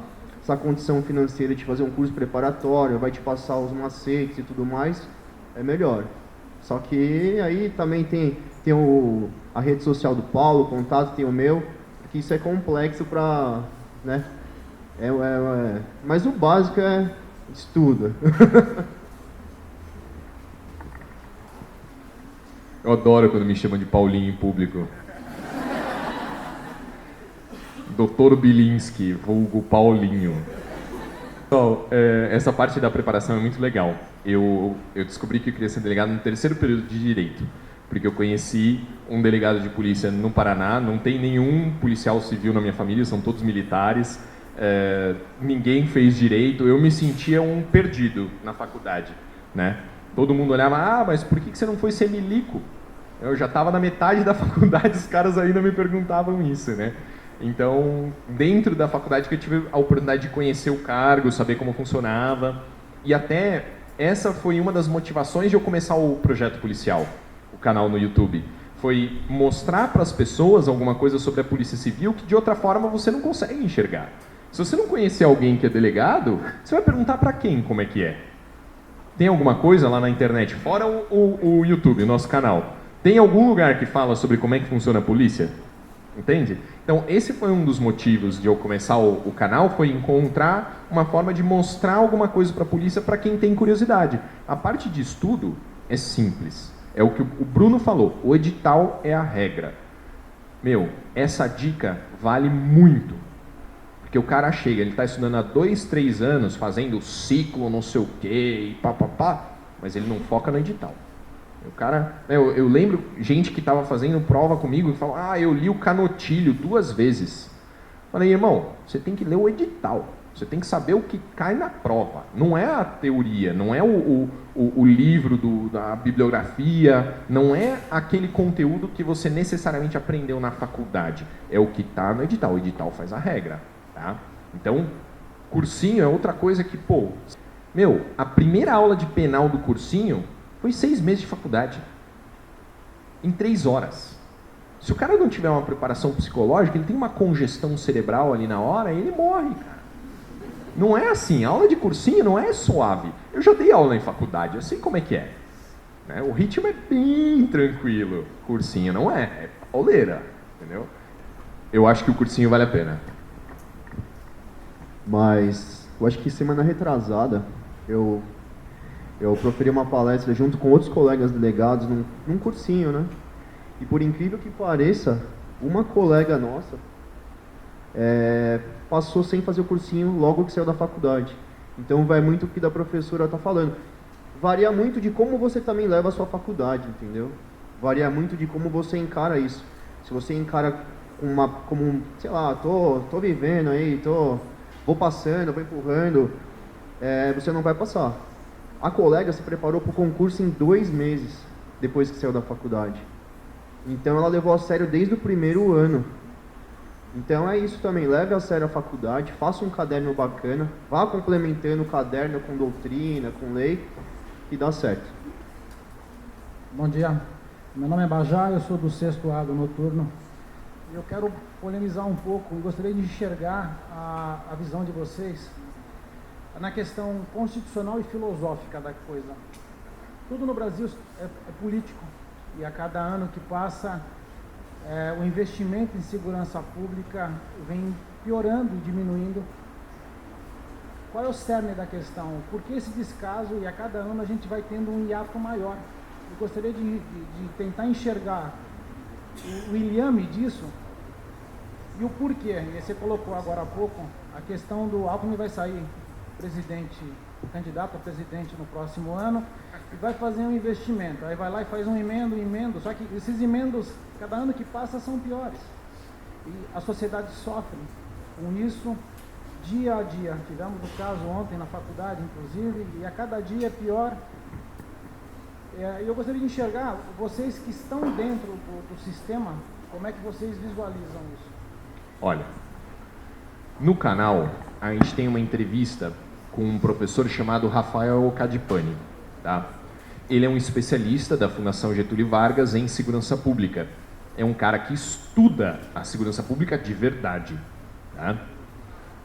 condição financeira de fazer um curso preparatório, vai te passar os macetes e tudo mais, é melhor. Só que aí também tem a rede social do Paulo, o contato tem o meu, que isso é complexo para, né? Mas o básico é estudo. Eu adoro quando me chamam de Paulinho em público. Dr. Bilinski, vulgo Paulinho. Então, essa parte da preparação é muito legal. Eu descobri que eu queria ser delegado no terceiro período de Direito, porque eu conheci um delegado de polícia no Paraná, não tem nenhum policial civil na minha família, são todos militares, ninguém fez Direito, eu me sentia um perdido na faculdade, né? Todo mundo olhava, mas por que você não foi ser milico? Eu já estava na metade da faculdade, os caras ainda me perguntavam isso, né? Então, dentro da faculdade que eu tive a oportunidade de conhecer o cargo, saber como funcionava, e até essa foi uma das motivações de eu começar o projeto policial, o canal no YouTube. Foi mostrar para as pessoas alguma coisa sobre a Polícia Civil que de outra forma você não consegue enxergar. Se você não conhecer alguém que é delegado, você vai perguntar para quem como é que é. Tem alguma coisa lá na internet, fora o YouTube, o nosso canal? Tem algum lugar que fala sobre como é que funciona a polícia? Entende? Então, esse foi um dos motivos de eu começar o canal, foi encontrar uma forma de mostrar alguma coisa para a polícia para quem tem curiosidade. A parte de estudo é simples. É o que o Bruno falou, o edital é a regra. Meu, essa dica vale muito. Porque o cara chega, ele está estudando há 2, 3 anos, fazendo ciclo, não sei o quê, e papapá, mas ele não foca no edital. O cara, eu lembro gente que estava fazendo prova comigo e falou, eu li o Canotilho 2 vezes. Falei, irmão, você tem que ler o edital, você tem que saber o que cai na prova. Não é a teoria, não é o livro da bibliografia, não é aquele conteúdo que você necessariamente aprendeu na faculdade. É o que está no edital, o edital faz a regra. Tá? Então, cursinho é outra coisa que, a primeira aula de penal do cursinho foi 6 meses de faculdade, em 3 horas. Se o cara não tiver uma preparação psicológica, ele tem uma congestão cerebral ali na hora e ele morre, cara. Não é assim, a aula de cursinho não é suave. Eu já dei aula em faculdade, eu sei como é que é. Né? O ritmo é bem tranquilo, cursinho não é pauleira, entendeu? Eu acho que o cursinho vale a pena. Mas eu acho que semana retrasada eu proferi uma palestra junto com outros colegas delegados num cursinho, né? E por incrível que pareça, uma colega nossa passou sem fazer o cursinho logo que saiu da faculdade. Então vai muito o que a professora está falando. Varia muito de como você também leva a sua faculdade, entendeu? Varia muito de como você encara isso. Se você encara sei lá, tô vivendo aí, vou passando, vou empurrando, você não vai passar. A colega se preparou para o concurso em 2 meses, depois que saiu da faculdade. Então ela levou a sério desde o primeiro ano. Então é isso também, leve a sério a faculdade, faça um caderno bacana, vá complementando o caderno com doutrina, com lei, e dá certo. Bom dia, meu nome é Bajá, eu sou do 6º A do noturno. Eu quero polemizar um pouco e gostaria de enxergar a visão de vocês na questão constitucional e filosófica da coisa. Tudo no Brasil é político e a cada ano que passa o investimento em segurança pública vem piorando e diminuindo. Qual é o cerne da questão? Por que esse descaso e a cada ano a gente vai tendo um hiato maior? Eu gostaria de tentar enxergar o ilhame disso e o porquê. E você colocou agora há pouco a questão do Alckmin vai sair candidato a presidente no próximo ano e vai fazer um investimento. Aí vai lá e faz um emendo, só que esses emendos, cada ano que passa, são piores. E a sociedade sofre com isso dia a dia. Tivemos o caso ontem na faculdade, inclusive, e a cada dia é pior. Eu gostaria de enxergar, vocês que estão dentro do sistema, como é que vocês visualizam isso? Olha, no canal a gente tem uma entrevista com um professor chamado Rafael Cadipani, tá? Ele é um especialista da Fundação Getúlio Vargas em segurança pública. é um cara que estuda a segurança pública de verdade. Tá?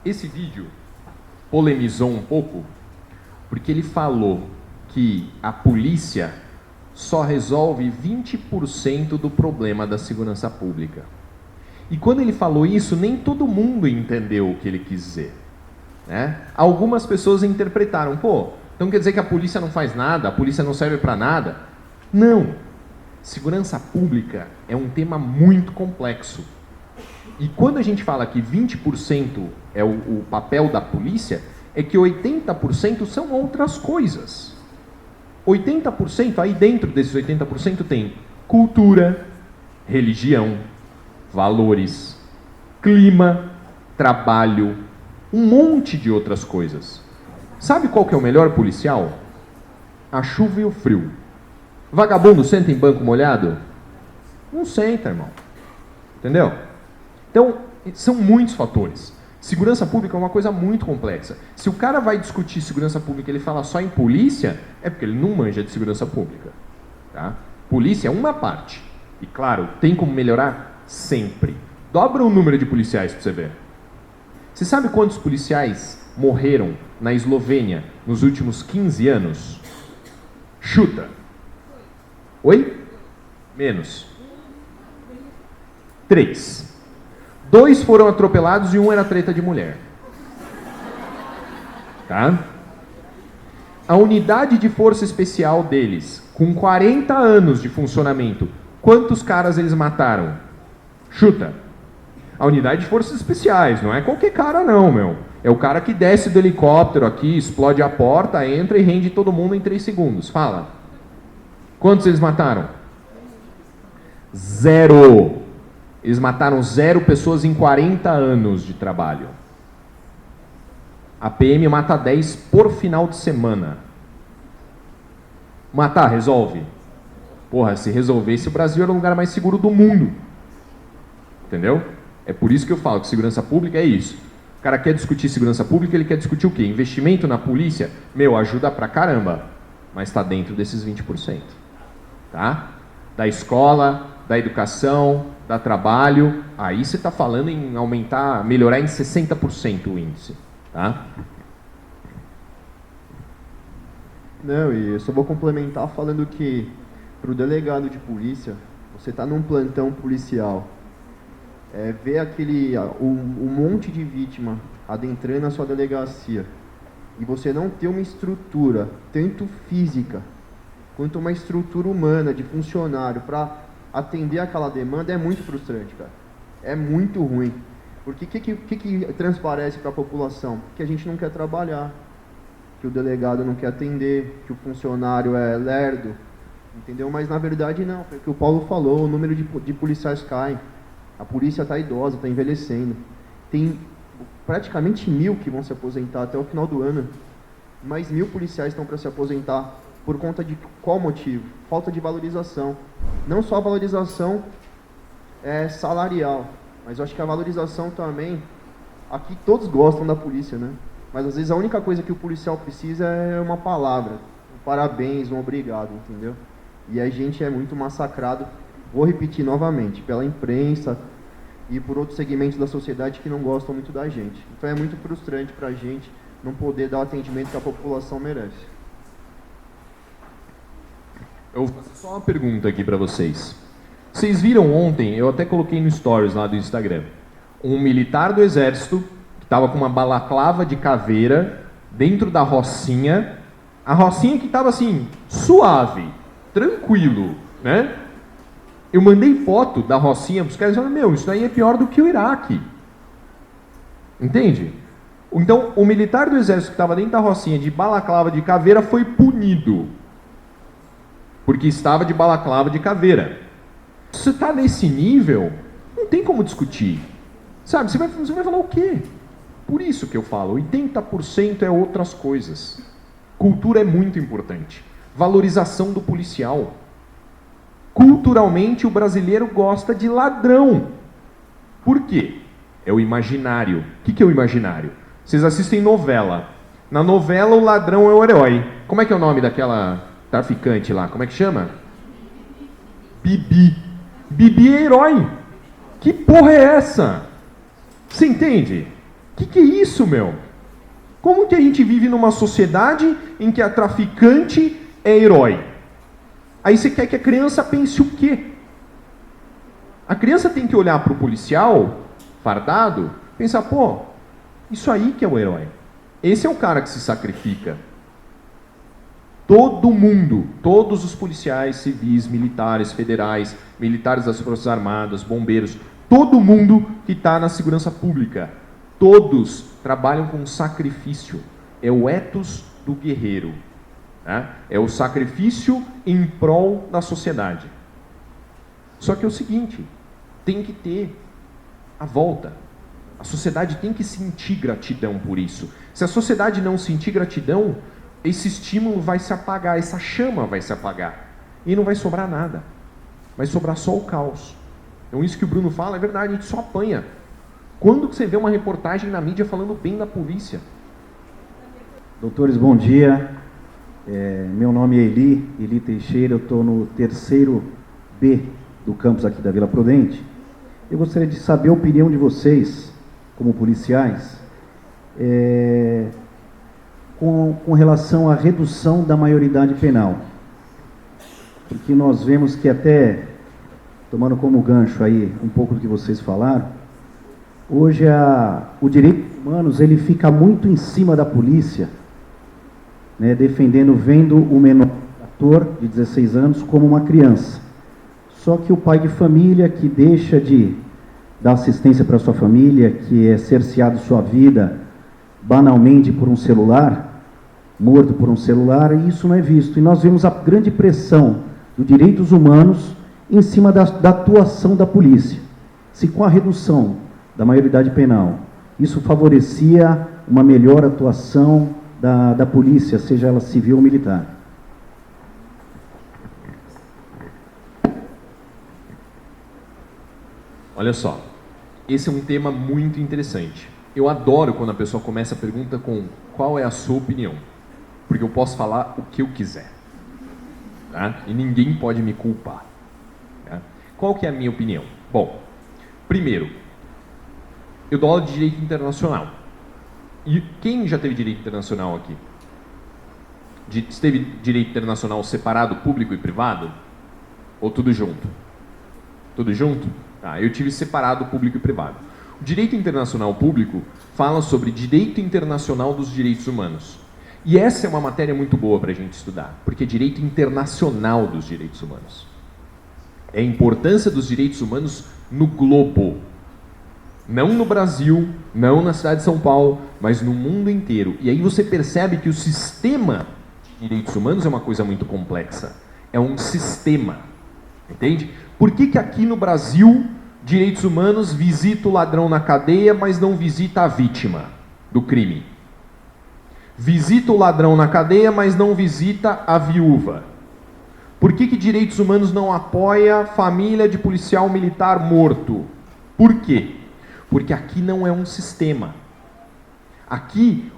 Esse vídeo polemizou um pouco, porque ele falou que a polícia só resolve 20% do problema da segurança pública. E quando ele falou isso, nem todo mundo entendeu o que ele quis dizer. Né? Algumas pessoas interpretaram, pô, então quer dizer que a polícia não faz nada, a polícia não serve para nada? Não. Segurança pública é um tema muito complexo. E quando a gente fala que 20% é o papel da polícia, é que 80% são outras coisas. 80%, aí dentro desses 80% tem cultura, religião, valores, clima, trabalho, um monte de outras coisas. Sabe qual que é o melhor policial? A chuva e o frio. Vagabundo senta em banco molhado? Não senta, irmão. Entendeu? Então, são muitos fatores. Segurança pública é uma coisa muito complexa. Se o cara vai discutir segurança pública e ele fala só em polícia, é porque ele não manja de segurança pública. Tá? Polícia é uma parte. E claro, tem como melhorar? Sempre. Dobra o número de policiais para você ver. Você sabe quantos policiais morreram na Eslovênia nos últimos 15 anos? Chuta. Oi? Menos. 3. 2 foram atropelados e 1 era treta de mulher. Tá? A unidade de força especial deles, com 40 anos de funcionamento, quantos caras eles mataram? Chuta. A unidade de forças especiais, não é qualquer cara não, meu. É o cara que desce do helicóptero aqui, explode a porta, entra e rende todo mundo em 3 segundos. Fala. Quantos eles mataram? 0. Eles mataram 0 pessoas em 40 anos de trabalho. A PM mata 10 por final de semana. Matar, resolve? Porra, se resolvesse, o Brasil era o lugar mais seguro do mundo. Entendeu? É por isso que eu falo que segurança pública é isso. O cara quer discutir segurança pública, ele quer discutir o quê? Investimento na polícia? Meu, ajuda pra caramba. Mas está dentro desses 20%. Tá? Da escola, da educação, da trabalho. Aí você está falando em aumentar, melhorar em 60% o índice. Tá? Não, e eu só vou complementar falando que para o delegado de polícia, você está num plantão policial, ver um monte de vítima adentrando a sua delegacia e você não ter uma estrutura, tanto física, quanto uma estrutura humana de funcionário para atender aquela demanda, é muito frustrante, cara. É muito ruim. Porque o que transparece para a população? Que a gente não quer trabalhar, que o delegado não quer atender, que o funcionário é lerdo, entendeu? Mas na verdade não, foi o que o Paulo falou, o número de policiais cai, a polícia está idosa, está envelhecendo. Tem praticamente 1.000 que vão se aposentar até o final do ano, mais 1.000 policiais estão para se aposentar. Por conta de qual motivo? Falta de valorização. Não só a valorização salarial, mas eu acho que a valorização também, aqui todos gostam da polícia, né? Mas às vezes a única coisa que o policial precisa é uma palavra, um parabéns, um obrigado, entendeu? E a gente é muito massacrado, vou repetir novamente, pela imprensa e por outros segmentos da sociedade que não gostam muito da gente. Então é muito frustrante pra gente não poder dar o atendimento que a população merece. Eu vou fazer só uma pergunta aqui para vocês. Vocês viram ontem, eu até coloquei no stories lá do Instagram, um militar do exército que estava com uma balaclava de caveira dentro da rocinha, a rocinha que estava assim, suave, tranquilo, né? Eu mandei foto da rocinha para os caras e falaram, meu, isso aí é pior do que o Iraque. Entende? Então, o militar do exército que estava dentro da rocinha de balaclava de caveira foi punido. Porque estava de balaclava de caveira. Se você está nesse nível, não tem como discutir. Sabe, você vai falar o quê? Por isso que eu falo, 80% é outras coisas. Cultura é muito importante. Valorização do policial. Culturalmente, o brasileiro gosta de ladrão. Por quê? É o imaginário. O que é o imaginário? Vocês assistem novela. Na novela, o ladrão é o herói. Como é que é o nome daquela traficante lá? Como é que chama? Bibi. Bibi é herói. Que porra é essa? Você entende? Que é isso, meu? Como que a gente vive numa sociedade em que a traficante é herói? Aí você quer que a criança pense o quê? A criança tem que olhar para o policial fardado e pensar, pô, isso aí que é o herói. Esse é o cara que se sacrifica. Todo mundo, todos os policiais, civis, militares, federais, militares das Forças Armadas, bombeiros, todo mundo que está na segurança pública, todos trabalham com sacrifício. É o ethos do guerreiro. Né? É o sacrifício em prol da sociedade. Só que é o seguinte, tem que ter a volta. A sociedade tem que sentir gratidão por isso. Se a sociedade não sentir gratidão, esse estímulo vai se apagar, essa chama vai se apagar. E não vai sobrar nada. Vai sobrar só o caos. Então isso que o Bruno fala é verdade, a gente só apanha. Quando você vê uma reportagem na mídia falando bem da polícia? Doutores, bom dia. Meu nome é Eli Teixeira, eu estou no 3º B do campus aqui da Vila Prudente. Eu gostaria de saber a opinião de vocês, como policiais, com relação à redução da maioridade penal. Porque nós vemos que até, tomando como gancho aí um pouco do que vocês falaram, hoje o direito humanos ele fica muito em cima da polícia, né, vendo o menor ator de 16 anos como uma criança. Só que o pai de família que deixa de dar assistência para sua família, que é cerceado sua vida banalmente por um celular, morto por um celular, e isso não é visto. E nós vemos a grande pressão dos direitos humanos em cima da atuação da polícia. Se com a redução da maioridade penal, isso favorecia uma melhor atuação da polícia, seja ela civil ou militar. Olha só, esse é um tema muito interessante. Eu adoro quando a pessoa começa a pergunta com qual é a sua opinião, porque eu posso falar o que eu quiser, tá? E ninguém pode me culpar. Tá? Qual que é a minha opinião? Bom, primeiro, eu dou aula de direito internacional. E quem já teve direito internacional aqui? Teve direito internacional separado, público e privado? Ou tudo junto? Tudo junto? Tá, eu tive separado público e privado. O direito internacional público fala sobre direito internacional dos direitos humanos. E essa é uma matéria muito boa para a gente estudar, porque é direito internacional dos direitos humanos. É a importância dos direitos humanos no globo. Não no Brasil, não na cidade de São Paulo, mas no mundo inteiro. E aí você percebe que o sistema de direitos humanos é uma coisa muito complexa. É um sistema. Entende? Por que aqui no Brasil, direitos humanos visita o ladrão na cadeia, mas não visita a vítima do crime? Visita o ladrão na cadeia, mas não visita a viúva? Por que direitos humanos não apoia a família de policial militar morto? Por quê? Porque aqui não é um sistema. Aqui,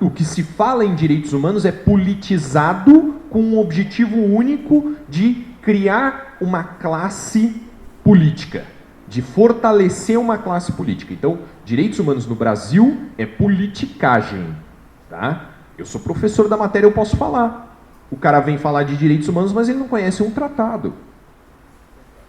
o que se fala em direitos humanos é politizado com um objetivo único de criar uma classe política, de fortalecer uma classe política. Então, direitos humanos no Brasil é politicagem. Tá? Eu sou professor da matéria, eu posso falar. O cara vem falar de direitos humanos, mas ele não conhece um tratado.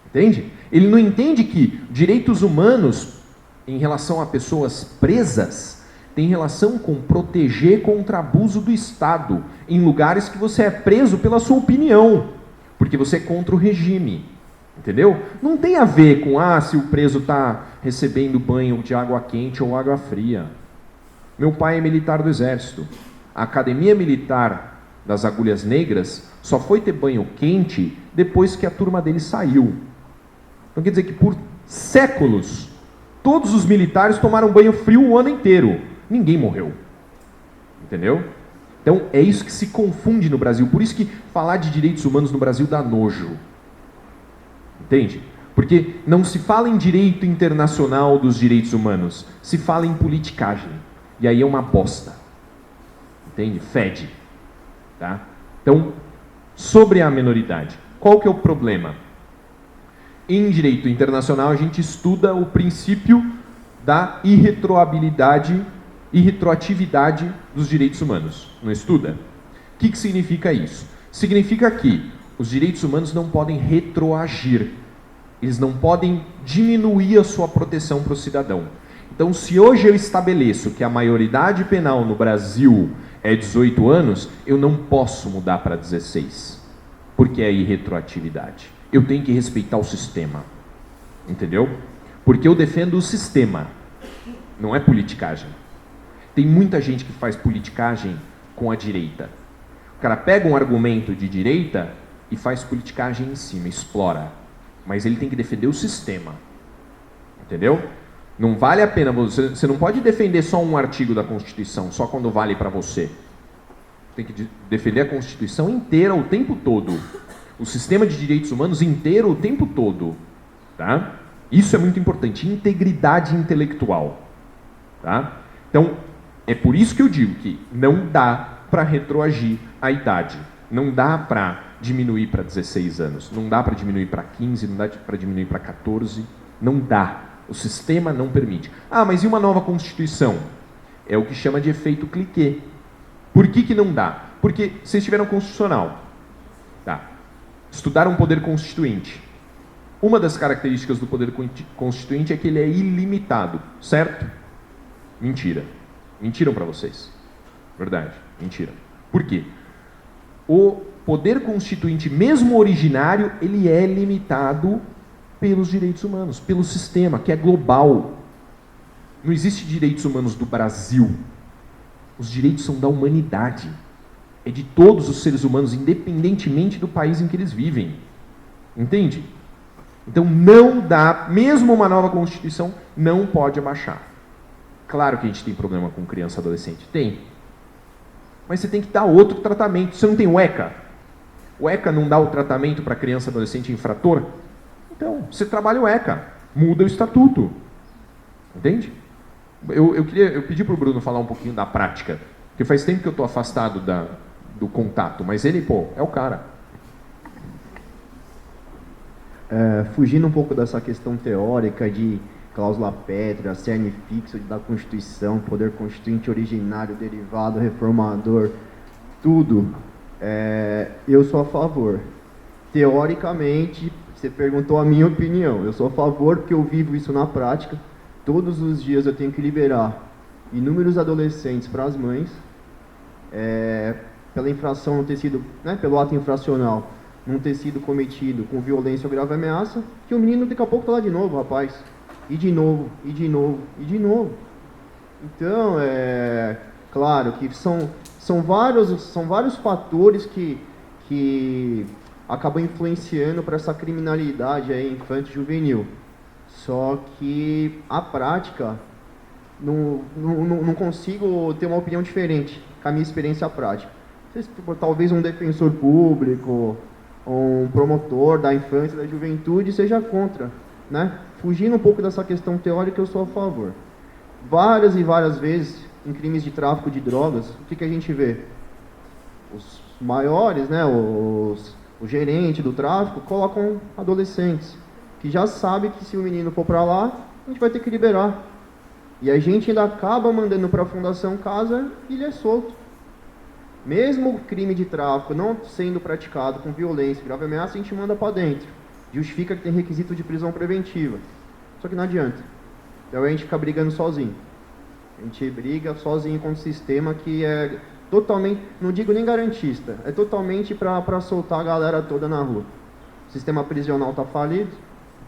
Entende? Ele não entende que direitos humanos, em relação a pessoas presas, tem relação com proteger contra abuso do Estado, em lugares que você é preso pela sua opinião, porque você é contra o regime. Entendeu? Não tem a ver com, se o preso está recebendo banho de água quente ou água fria. Meu pai é militar do Exército. A Academia Militar das Agulhas Negras só foi ter banho quente depois que a turma dele saiu. Então quer dizer que por séculos, todos os militares tomaram banho frio o ano inteiro. Ninguém morreu. Entendeu? Então é isso que se confunde no Brasil. Por isso que falar de direitos humanos no Brasil dá nojo. Entende? Porque não se fala em direito internacional dos direitos humanos, se fala em politicagem. E aí é uma bosta. Entende? Fede. Tá? Então, sobre a minoridade, qual que é o problema? Em direito internacional, a gente estuda o princípio da irretroatividade dos direitos humanos. Não estuda? O que significa isso? Significa que os direitos humanos não podem retroagir. Eles não podem diminuir a sua proteção para o cidadão. Então, se hoje eu estabeleço que a maioridade penal no Brasil é 18 anos, eu não posso mudar para 16, porque é irretroatividade. Eu tenho que respeitar o sistema, entendeu? Porque eu defendo o sistema, não é politicagem. Tem muita gente que faz politicagem com a direita. O cara pega um argumento de direita e faz politicagem em cima, explora. Mas ele tem que defender o sistema, entendeu? Não vale a pena, você não pode defender só um artigo da Constituição, só quando vale para você. Tem que defender a Constituição inteira o tempo todo. O sistema de direitos humanos inteiro o tempo todo. Tá? Isso é muito importante, integridade intelectual. Tá? Então, é por isso que eu digo que não dá para retroagir a idade. Não dá para diminuir para 16 anos. Não dá para diminuir para 15, não dá para diminuir para 14. Não dá. O sistema não permite. Ah, mas e uma nova Constituição? É o que chama de efeito cliquê. Por que não dá? Porque vocês tiveram constitucional. Tá. Estudaram o poder constituinte. Uma das características do poder constituinte é que ele é ilimitado, certo? Mentira. Mentiram para vocês. Verdade. Mentira. Por quê? O poder constituinte, mesmo originário, ele é limitado pelos direitos humanos, pelo sistema, que é global. Não existe direitos humanos do Brasil. Os direitos são da humanidade. É de todos os seres humanos, independentemente do país em que eles vivem. Entende? Então não dá, mesmo uma nova Constituição, não pode abaixar. Claro que a gente tem problema com criança e adolescente. Tem. Mas você tem que dar outro tratamento. Você não tem o ECA? O ECA não dá o tratamento para criança e adolescente infrator? Então, você trabalha o ECA, muda o estatuto. Entende? Eu pedi para o Bruno falar um pouquinho da prática, porque faz tempo que eu estou afastado do contato, mas ele, é o cara. Fugindo um pouco dessa questão teórica de cláusula pétrea, cerne fixo da Constituição, poder constituinte originário, derivado, reformador, tudo, eu sou a favor. Teoricamente, você perguntou a minha opinião, eu sou a favor porque eu vivo isso na prática. Todos os dias eu tenho que liberar inúmeros adolescentes para as mães, pela infração não ter sido, pelo ato infracional não ter sido cometido com violência ou grave ameaça, que o menino daqui a pouco está lá de novo, rapaz. E de novo, e de novo, e de novo. Então, claro que são vários fatores que acabam influenciando para essa criminalidade aí, infantil e juvenil. Só que a prática, não consigo ter uma opinião diferente com a minha experiência prática. Talvez um defensor público, um promotor da infância e da juventude seja contra, Fugindo um pouco dessa questão teórica, eu sou a favor. Várias e várias vezes, em crimes de tráfico de drogas, o que a gente vê? Os maiores, o gerente do tráfico, colocam adolescentes, que já sabe que se o menino for para lá, a gente vai ter que liberar. E a gente ainda acaba mandando para a Fundação Casa e ele é solto. Mesmo o crime de tráfico não sendo praticado com violência e grave ameaça, a gente manda para dentro. Justifica que tem requisito de prisão preventiva. Só que não adianta. Então a gente fica brigando sozinho. A gente briga sozinho contra o sistema que é totalmente, não digo nem garantista, é totalmente para soltar a galera toda na rua. O sistema prisional está falido,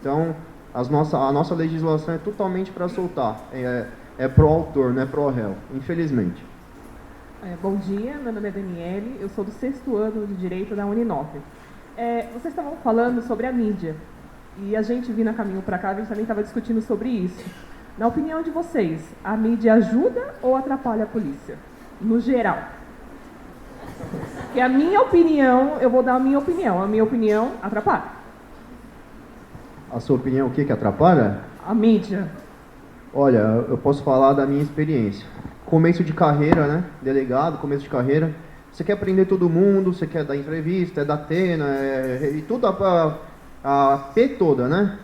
então a nossa legislação é totalmente para soltar. É pró-autor, não é pró-réu, infelizmente. Bom dia, meu nome é Daniele, eu sou do 6º ano de Direito da Uninove. Vocês estavam falando sobre a mídia, e a gente vindo a caminho para cá, a gente também estava discutindo sobre isso. Na opinião de vocês, a mídia ajuda ou atrapalha a polícia? No geral. E a minha opinião, eu vou dar a minha opinião atrapalha. A sua opinião, o que atrapalha? A mídia. Olha, eu posso falar da minha experiência. Começo de carreira, delegado, começo de carreira. Você quer prender todo mundo, você quer dar entrevista, dar tena, e tudo a P toda, né?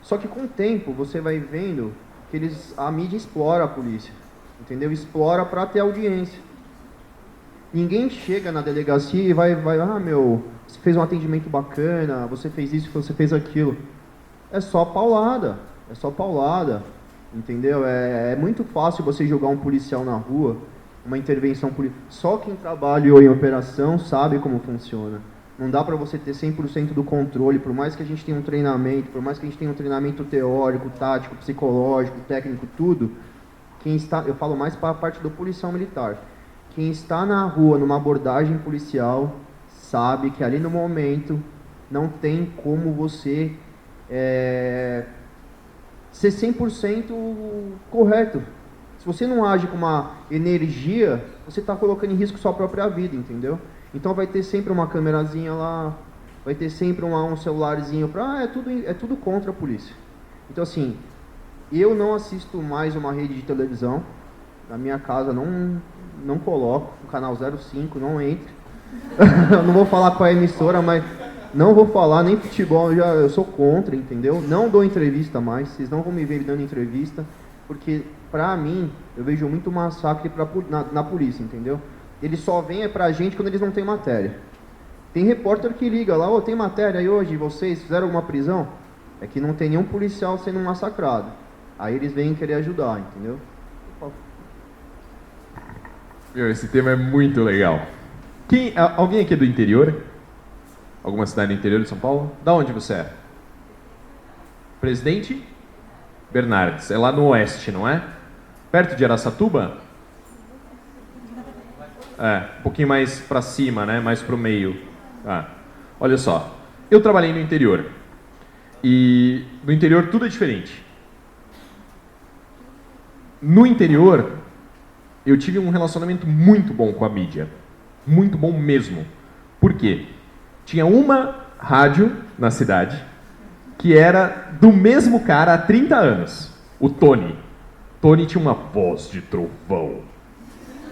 Só que com o tempo você vai vendo que a mídia explora a polícia, entendeu? Explora para ter audiência. Ninguém chega na delegacia e vai, você fez um atendimento bacana, você fez isso, você fez aquilo. É só paulada, entendeu? É muito fácil você jogar um policial na rua, uma intervenção policial. Só quem trabalhou em operação sabe como funciona. Não dá para você ter 100% do controle, por mais que a gente tenha um treinamento, por mais que a gente tenha um treinamento teórico, tático, psicológico, técnico, tudo. Eu falo mais para a parte do policial militar. Quem está na rua, numa abordagem policial, sabe que ali no momento não tem como você ser 100% correto. Se você não age com uma energia, você está colocando em risco sua própria vida, entendeu? Então vai ter sempre uma câmerazinha lá, vai ter sempre um celularzinho para... é tudo contra a polícia. Então assim, eu não assisto mais uma rede de televisão, na minha casa não coloco, o canal 05, não entre. Eu não vou falar qual é a emissora, mas não vou falar, nem futebol, eu sou contra, entendeu? Não dou entrevista mais, vocês não vão me ver dando entrevista, porque pra mim, eu vejo muito massacre na polícia, entendeu? Eles só vêm pra gente quando eles não têm matéria. Tem repórter que liga lá, tem matéria aí hoje, vocês fizeram alguma prisão? É que não tem nenhum policial sendo massacrado. Aí eles vêm querer ajudar, entendeu? Meu, esse tema é muito legal. Alguém aqui é do interior? Alguma cidade do interior de São Paulo? Da onde você é? Presidente Bernardes. É lá no oeste, não é? Perto de Araçatuba? Um pouquinho mais para cima, né? Mais para o meio. Olha só. Eu trabalhei no interior. E no interior tudo é diferente. No interior, eu tive um relacionamento muito bom com a mídia. Muito bom mesmo. Por quê? Tinha uma rádio na cidade que era do mesmo cara há 30 anos. O Tony. Tony tinha uma voz de trovão.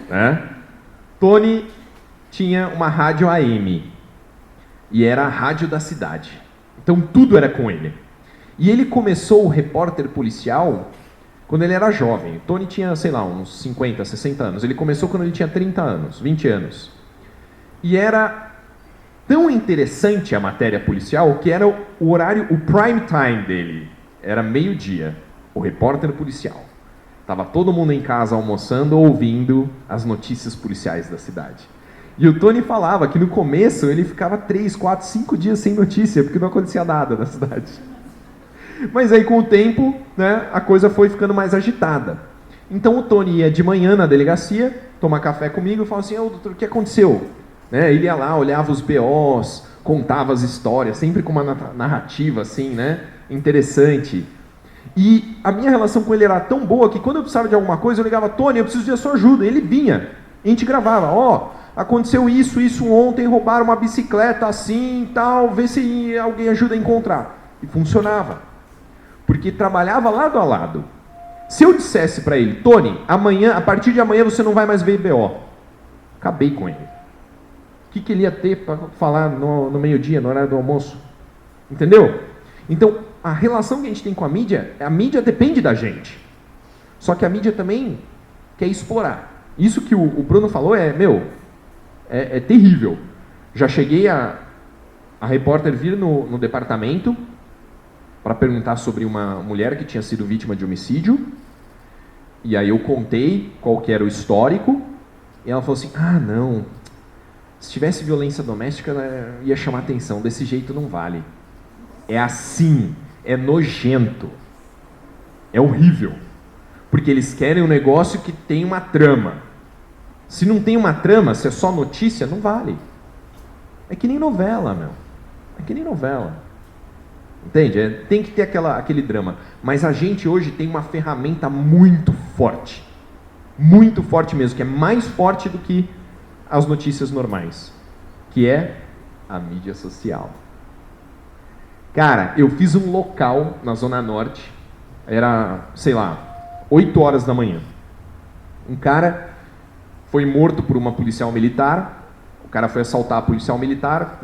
Né? Tony tinha uma rádio AM. E era a rádio da cidade. Então tudo era com ele. E ele começou o repórter policial quando ele era jovem. O Tony tinha, sei lá, uns 50, 60 anos. Ele começou quando ele tinha 30 anos, 20 anos. E era tão interessante a matéria policial que era o horário, o prime time dele. Era meio-dia, o repórter policial. Tava todo mundo em casa almoçando, ouvindo as notícias policiais da cidade. E o Tony falava que no começo ele ficava 3, 4, 5 dias sem notícia, porque não acontecia nada na cidade. Mas aí com o tempo, né, a coisa foi ficando mais agitada. Então o Tony ia de manhã na delegacia, tomar café comigo e falava assim, doutor, o que aconteceu? Né, ele ia lá, olhava os BOs, contava as histórias, sempre com uma narrativa assim, né, interessante. E a minha relação com ele era tão boa que quando eu precisava de alguma coisa, eu ligava, Tony, eu preciso de sua ajuda. Ele vinha, a gente gravava, aconteceu isso ontem, roubaram uma bicicleta assim, tal, vê se alguém ajuda a encontrar. E funcionava. Porque trabalhava lado a lado. Se eu dissesse para ele, Tony, a partir de amanhã você não vai mais ver BO. Acabei com ele. O que ele ia ter para falar no meio-dia, no horário do almoço? Entendeu? Então, a relação que a gente tem com a mídia depende da gente. Só que a mídia também quer explorar. Isso que o Bruno falou é terrível. Já cheguei a repórter vir no departamento para perguntar sobre uma mulher que tinha sido vítima de homicídio. E aí eu contei qual que era o histórico. E ela falou assim, não, se tivesse violência doméstica ia chamar atenção, desse jeito não vale. É assim, é nojento, é horrível. Porque eles querem um negócio que tem uma trama. Se não tem uma trama, se é só notícia, não vale. É que nem novela, meu. É que nem novela. Entende? Tem que ter aquele drama. Mas a gente hoje tem uma ferramenta muito forte mesmo, que é mais forte do que as notícias normais, que é a mídia social. Cara, eu fiz um local na Zona Norte, era, sei lá, 8 horas da manhã. Um cara foi morto por uma policial militar, o cara foi assaltar a policial militar,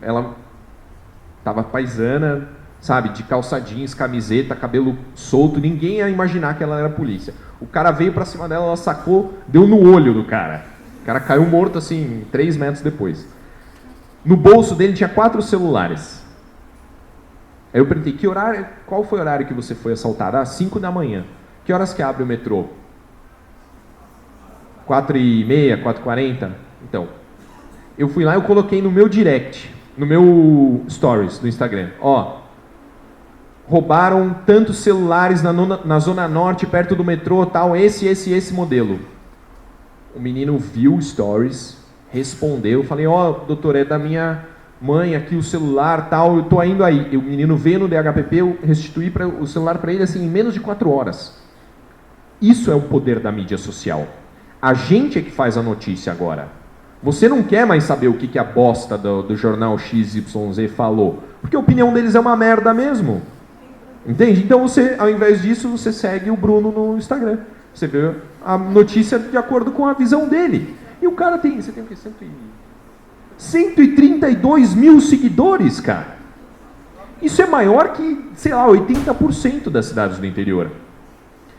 ela Tava paisana, sabe, de calça jeans, camiseta, cabelo solto, ninguém ia imaginar que ela era polícia. O cara veio pra cima dela, ela sacou, deu no olho do cara. O cara caiu morto, assim, 3 metros depois. No bolso dele tinha 4 celulares. Aí eu perguntei, qual foi o horário que você foi assaltado? 5 da manhã. Que horas que abre o metrô? 4h30, 4h40? Então, eu fui lá e eu coloquei no meu direct, no meu stories do Instagram. Roubaram tantos celulares na Zona Norte, perto do metrô, tal, esse modelo. O menino viu stories, respondeu, falei, doutor, é da minha mãe aqui o celular, tal, eu tô indo aí. E o menino veio no DHPP, eu restituí o celular para ele assim, em menos de 4 horas. Isso é o poder da mídia social. A gente é que faz a notícia agora. Você não quer mais saber o que a bosta do jornal XYZ falou, porque a opinião deles é uma merda mesmo. Entende? Então você, ao invés disso, você segue o Bruno no Instagram. Você vê a notícia de acordo com a visão dele. E o cara tem, você tem o quê? 132 mil seguidores, cara. Isso é maior que, sei lá, 80% das cidades do interior.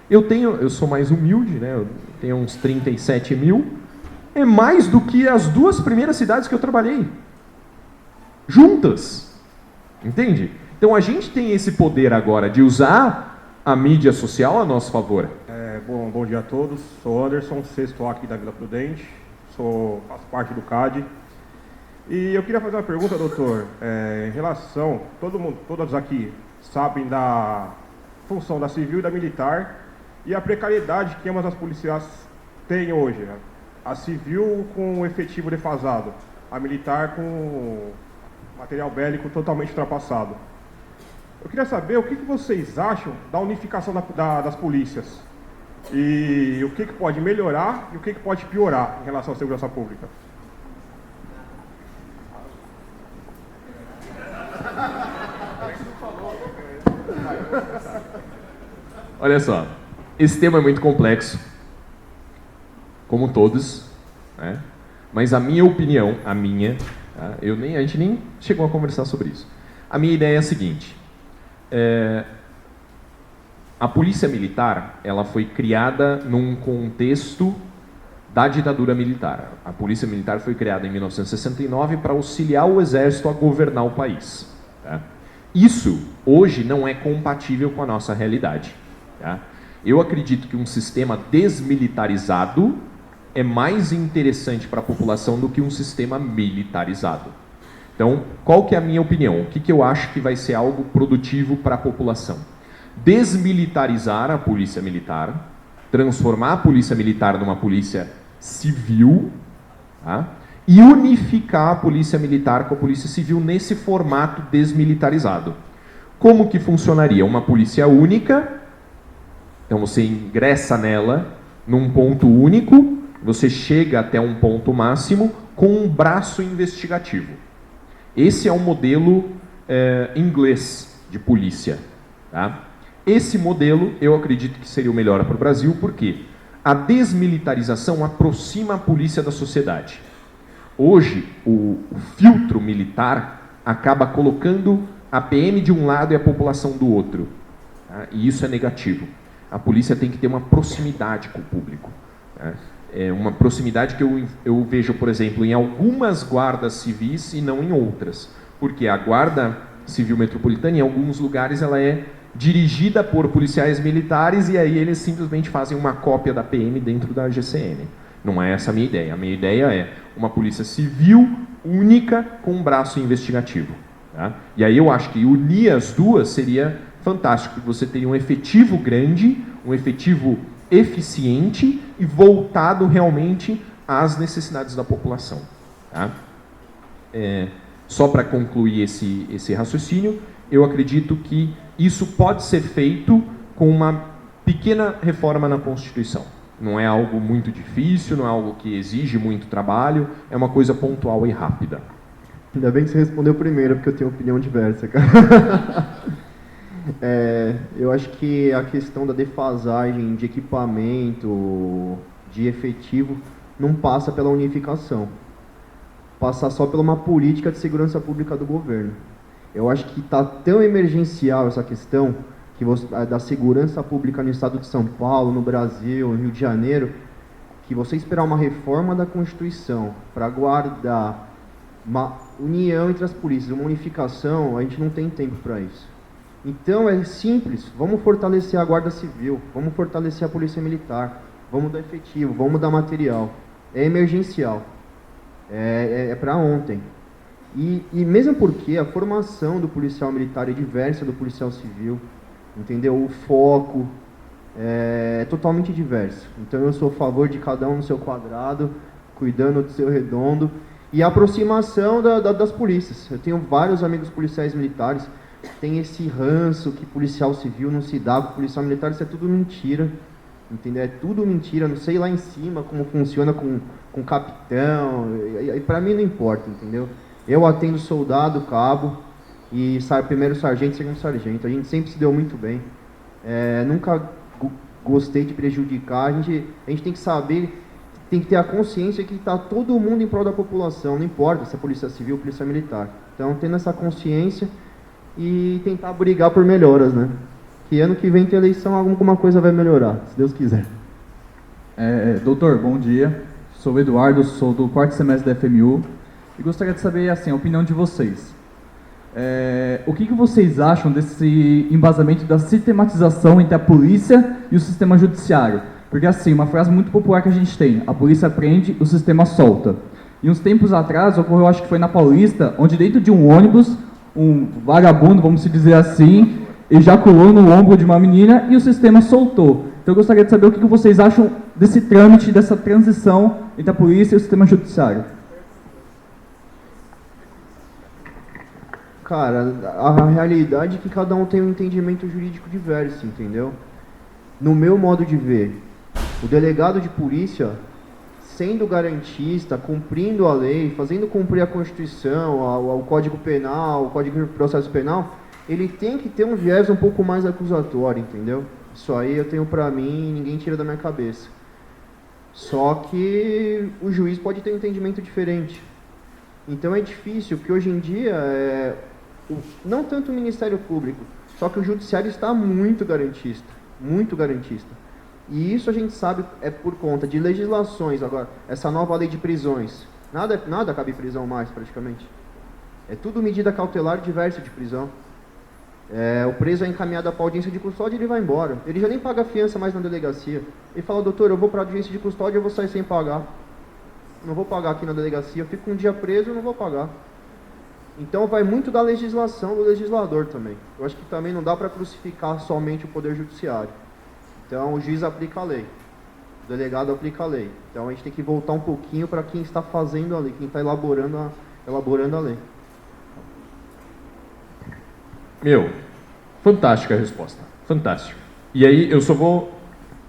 Eu sou mais humilde, né? Eu tenho uns 37 mil. É mais do que as 2 primeiras cidades que eu trabalhei. Juntas. Entende? Então a gente tem esse poder agora de usar a mídia social a nosso favor. Bom dia a todos. Sou Anderson, 6º aqui da Vila Prudente. Faço parte do CAD. E eu queria fazer uma pergunta, doutor. Em relação, todos aqui sabem da função da civil e da militar e a precariedade que ambas as polícias têm hoje. Né? A civil com efetivo defasado, a militar com material bélico totalmente ultrapassado. Eu queria saber o que vocês acham da unificação das polícias e o que pode melhorar e o que pode piorar em relação à segurança pública. Olha só, esse tema é muito complexo, como todos, né? Mas a minha opinião, tá? A gente nem chegou a conversar sobre isso. A minha ideia é a seguinte, a polícia militar, ela foi criada num contexto da ditadura militar. A polícia militar foi criada em 1969 para auxiliar o exército a governar o país. Tá? Isso, hoje, não é compatível com a nossa realidade. Tá? Eu acredito que um sistema desmilitarizado é mais interessante para a população do que um sistema militarizado. Então, qual que é a minha opinião? O que eu acho que vai ser algo produtivo para a população? Desmilitarizar a polícia militar, transformar a polícia militar numa polícia civil, tá? E unificar a polícia militar com a polícia civil nesse formato desmilitarizado. Como que funcionaria? Uma polícia única, então você ingressa nela num ponto único, você chega até um ponto máximo com um braço investigativo. Esse é o modelo inglês de polícia. Tá? Esse modelo eu acredito que seria o melhor para o Brasil, porque a desmilitarização aproxima a polícia da sociedade. Hoje, o filtro militar acaba colocando a PM de um lado e a população do outro. Tá? E isso é negativo. A polícia tem que ter uma proximidade com o público. Tá? É uma proximidade que eu vejo, por exemplo, em algumas guardas civis e não em outras. Porque a Guarda Civil Metropolitana, em alguns lugares, ela é dirigida por policiais militares e aí eles simplesmente fazem uma cópia da PM dentro da GCM. Não é essa a minha ideia. A minha ideia é uma polícia civil única com um braço investigativo. Tá? E aí eu acho que unir as duas seria fantástico. Você teria um efetivo grande, um efetivo eficiente e voltado realmente às necessidades da população. Tá? Só para concluir esse raciocínio, eu acredito que isso pode ser feito com uma pequena reforma na Constituição. Não é algo muito difícil, não é algo que exige muito trabalho, é uma coisa pontual e rápida. Ainda bem que você respondeu primeiro, porque eu tenho opinião diversa, cara. Eu acho que a questão da defasagem de equipamento, de efetivo, não passa pela unificação. Passa só por uma política de segurança pública do governo. Eu acho que está tão emergencial essa questão da segurança pública no estado de São Paulo, no Brasil, no Rio de Janeiro, que você esperar uma reforma da Constituição para guardar uma união entre as polícias, uma unificação, a gente não tem tempo para isso. Então é simples, vamos fortalecer a Guarda Civil, vamos fortalecer a Polícia Militar, vamos dar efetivo, vamos dar material. É emergencial, é para ontem. E mesmo porque a formação do policial militar é diversa do policial civil, entendeu? O foco é totalmente diverso. Então eu sou a favor de cada um no seu quadrado, cuidando do seu redondo, e a aproximação das polícias. Eu tenho vários amigos policiais militares, tem esse ranço que policial civil não se dá com policial militar, isso é tudo mentira, entendeu? É tudo mentira, não sei lá em cima como funciona com capitão, e para mim não importa, entendeu? Eu atendo soldado, cabo, e primeiro sargento, segundo sargento, a gente sempre se deu muito bem, nunca gostei de prejudicar, a gente tem que saber, tem que ter a consciência que está todo mundo em prol da população, não importa se é polícia civil ou polícia militar. Então, tendo essa consciência e tentar brigar por melhoras, né? Que ano que vem tem eleição, alguma coisa vai melhorar, se Deus quiser. Doutor, bom dia. Sou o Eduardo, sou do 4º semestre da FMU e gostaria de saber, assim, a opinião de vocês. O que vocês acham desse embasamento da sistematização entre a polícia e o sistema judiciário? Porque, assim, uma frase muito popular que a gente tem: a polícia prende, o sistema solta. E uns tempos atrás, ocorreu, acho que foi na Paulista, onde dentro de um ônibus, um vagabundo, vamos dizer assim, ejaculou no ombro de uma menina e o sistema soltou. Então eu gostaria de saber o que vocês acham desse trâmite, dessa transição entre a polícia e o sistema judiciário. Cara, a realidade é que cada um tem um entendimento jurídico diverso, entendeu? No meu modo de ver, o delegado de polícia, sendo garantista, cumprindo a lei, fazendo cumprir a Constituição, o Código Penal, o Código de Processo Penal, ele tem que ter um viés um pouco mais acusatório, entendeu? Isso aí eu tenho pra mim e ninguém tira da minha cabeça. Só que o juiz pode ter um entendimento diferente. Então é difícil, porque hoje em dia, não tanto o Ministério Público, só que o Judiciário está muito garantista, muito garantista. E isso a gente sabe por conta de legislações. Agora, essa nova lei de prisões, nada cabe prisão mais praticamente. É tudo medida cautelar diversa de prisão. O preso é encaminhado para audiência de custódia e ele vai embora. Ele já nem paga fiança mais na delegacia. Ele fala: doutor, eu vou para audiência de custódia e eu vou sair sem pagar. Não vou pagar aqui na delegacia, eu fico um dia preso e não vou pagar. Então vai muito da legislação do legislador também. Eu acho que também não dá para crucificar somente o Poder Judiciário. Então o juiz aplica a lei, o delegado aplica a lei. Então a gente tem que voltar um pouquinho para quem está fazendo a lei, quem está elaborando a lei. Fantástica a resposta, fantástico. E aí eu só vou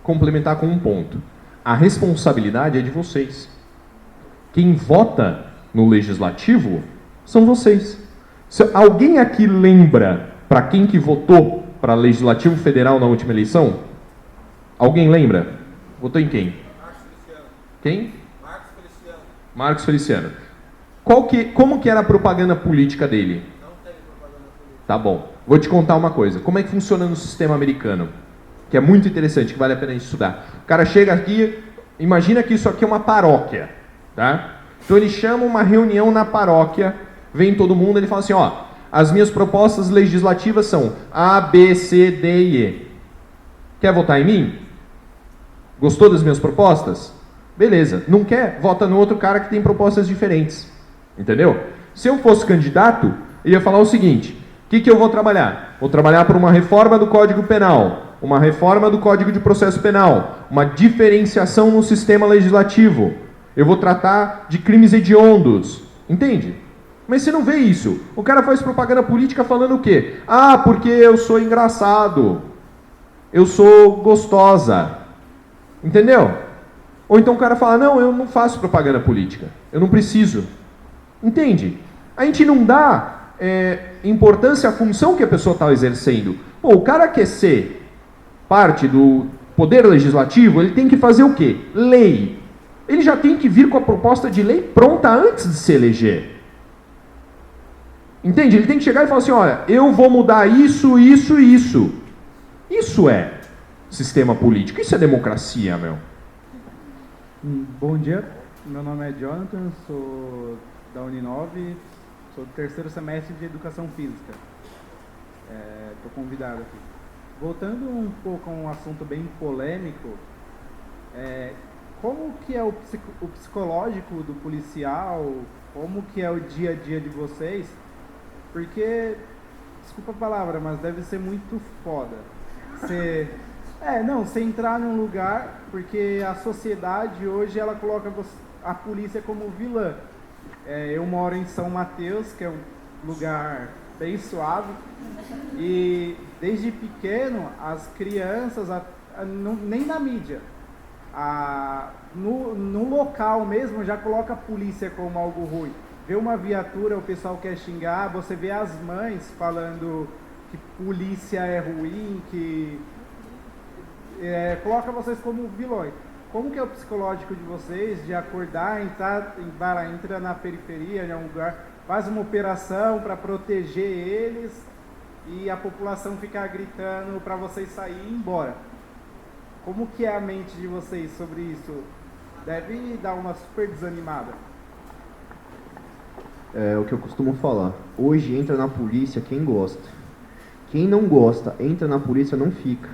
complementar com um ponto. A responsabilidade é de vocês. Quem vota no legislativo são vocês. Se alguém aqui lembra para quem que votou para Legislativo Federal na última eleição? Alguém lembra? Votou em quem? Quem? Marcos Feliciano. Como que era a propaganda política dele? Não tem propaganda política. Tá bom. Vou te contar uma coisa. Como é que funciona no sistema americano? Que é muito interessante, que vale a pena a gente estudar. O cara chega aqui, imagina que isso aqui é uma paróquia, tá? Então ele chama uma reunião na paróquia, vem todo mundo, ele fala assim: ó, as minhas propostas legislativas são A, B, C, D e E. Quer votar em mim? Gostou das minhas propostas? Beleza. Não quer? Vota no outro cara que tem propostas diferentes. Entendeu? Se eu fosse candidato, eu ia falar o seguinte: o que eu vou trabalhar? Vou trabalhar por uma reforma do Código Penal, uma reforma do Código de Processo Penal, uma diferenciação no sistema legislativo. Eu vou tratar de crimes hediondos. Entende? Mas você não vê isso. O cara faz propaganda política falando o quê? Ah, porque eu sou engraçado. Eu sou gostosa. Entendeu? Ou então o cara fala: não, eu não faço propaganda política. Eu não preciso. Entende? A gente não dá importância à função que a pessoa está exercendo. Pô, o cara quer ser parte do poder legislativo, ele tem que fazer o quê? Lei. Ele já tem que vir com a proposta de lei pronta antes de se eleger. Entende? Ele tem que chegar e falar assim, olha, eu vou mudar isso, isso e isso. Isso é sistema político, isso é democracia, meu. Bom dia, meu nome é Jonathan, sou da Uninove, sou do 3º semestre de Educação Física. Estou convidado aqui. Voltando um pouco a um assunto bem polêmico, como que é o psicológico do policial, como que é o dia a dia de vocês? Porque, desculpa a palavra, mas deve ser muito foda. Você entrar num lugar, porque a sociedade hoje ela coloca a polícia como vilã. Eu moro em São Mateus, que é um lugar bem suave, e desde pequeno as crianças, nem na mídia, no local mesmo já coloca a polícia como algo ruim. Vê uma viatura, o pessoal quer xingar, você vê as mães falando que polícia é ruim, que coloca vocês como vilões. Como que é o psicológico de vocês de acordar, entra na periferia, em algum lugar, faz uma operação para proteger eles e a população ficar gritando para vocês saírem e ir embora? Como que é a mente de vocês sobre isso? Deve dar uma super desanimada. É o que eu costumo falar. Hoje entra na polícia quem gosta. Quem não gosta, entra na polícia, não fica.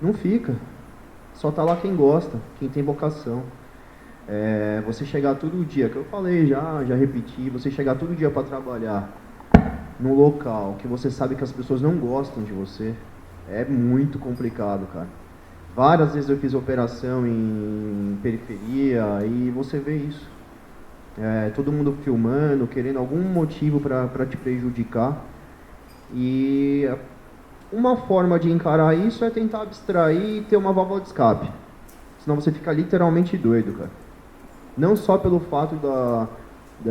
Não fica. Só tá lá quem gosta, quem tem vocação. Você chegar todo dia, que eu falei já repeti, você chegar todo dia para trabalhar num local que você sabe que as pessoas não gostam de você, é muito complicado, cara. Várias vezes eu fiz operação em periferia e você vê isso. Todo mundo filmando, querendo algum motivo para te prejudicar. E uma forma de encarar isso é tentar abstrair e ter uma válvula de escape. Senão você fica literalmente doido, cara. Não só pelo fato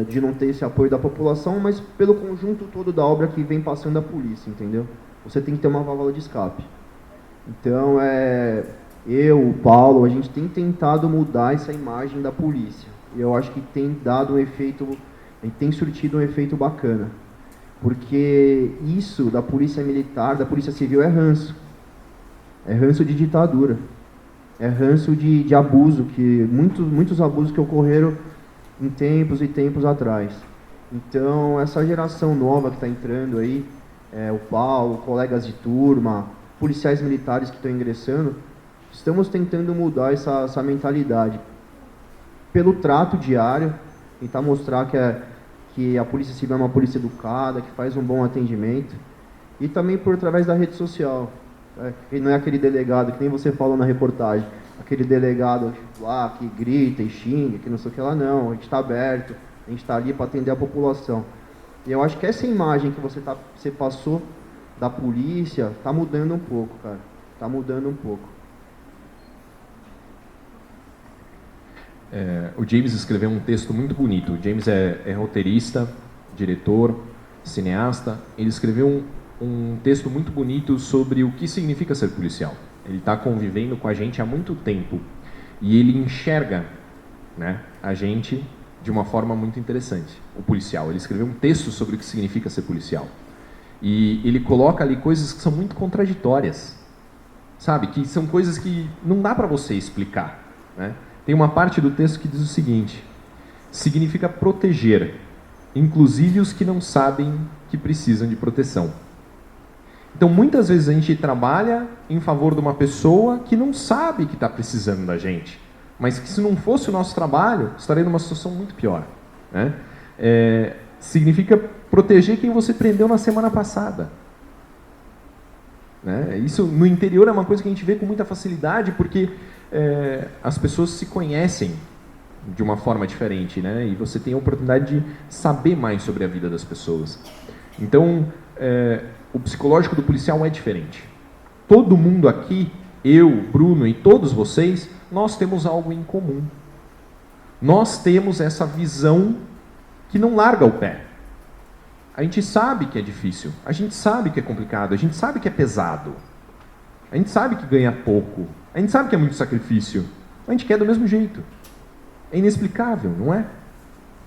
de não ter esse apoio da população, mas pelo conjunto todo da obra que vem passando a polícia, entendeu? Você tem que ter uma válvula de escape. Então, eu, o Paulo, a gente tem tentado mudar essa imagem da polícia. E eu acho que tem dado um efeito, tem surtido um efeito bacana. Porque isso da polícia militar, da polícia civil é ranço. É ranço de ditadura. É ranço de abuso, muitos abusos que ocorreram em tempos e tempos atrás. Então, essa geração nova que está entrando aí, o Paulo, colegas de turma, policiais militares que estão ingressando, estamos tentando mudar essa mentalidade. Pelo trato diário, tentar mostrar que a Polícia Civil é uma polícia educada, que faz um bom atendimento, e também através da rede social. E não é aquele delegado, que nem você falou na reportagem, aquele delegado lá que grita e xinga, que não sei o que lá, não. A gente está aberto, a gente está ali para atender a população. E eu acho que essa imagem que você passou da polícia está mudando um pouco, cara. Está mudando um pouco. O James escreveu um texto muito bonito. O James é roteirista, diretor, cineasta. Ele escreveu um texto muito bonito sobre o que significa ser policial. Ele está convivendo com a gente há muito tempo e ele enxerga, né, a gente de uma forma muito interessante. O policial. Ele escreveu um texto sobre o que significa ser policial. E ele coloca ali coisas que são muito contraditórias, sabe? Que são coisas que não dá para você explicar, né? Tem uma parte do texto que diz o seguinte: significa proteger, inclusive os que não sabem que precisam de proteção. Então, muitas vezes a gente trabalha em favor de uma pessoa que não sabe que está precisando da gente, mas que se não fosse o nosso trabalho, estaria numa situação muito pior, né? Significa proteger quem você prendeu na semana passada. Né? Isso no interior é uma coisa que a gente vê com muita facilidade, porque as pessoas se conhecem de uma forma diferente, né? E você tem a oportunidade de saber mais sobre a vida das pessoas. Então, o psicológico do policial é diferente. Todo mundo aqui, eu, Bruno e todos vocês, nós temos algo em comum. Nós temos essa visão que não larga o pé. A gente sabe que é difícil, a gente sabe que é complicado, a gente sabe que é pesado, a gente sabe que ganha pouco, a gente sabe que é muito sacrifício, a gente quer do mesmo jeito. É inexplicável, não é?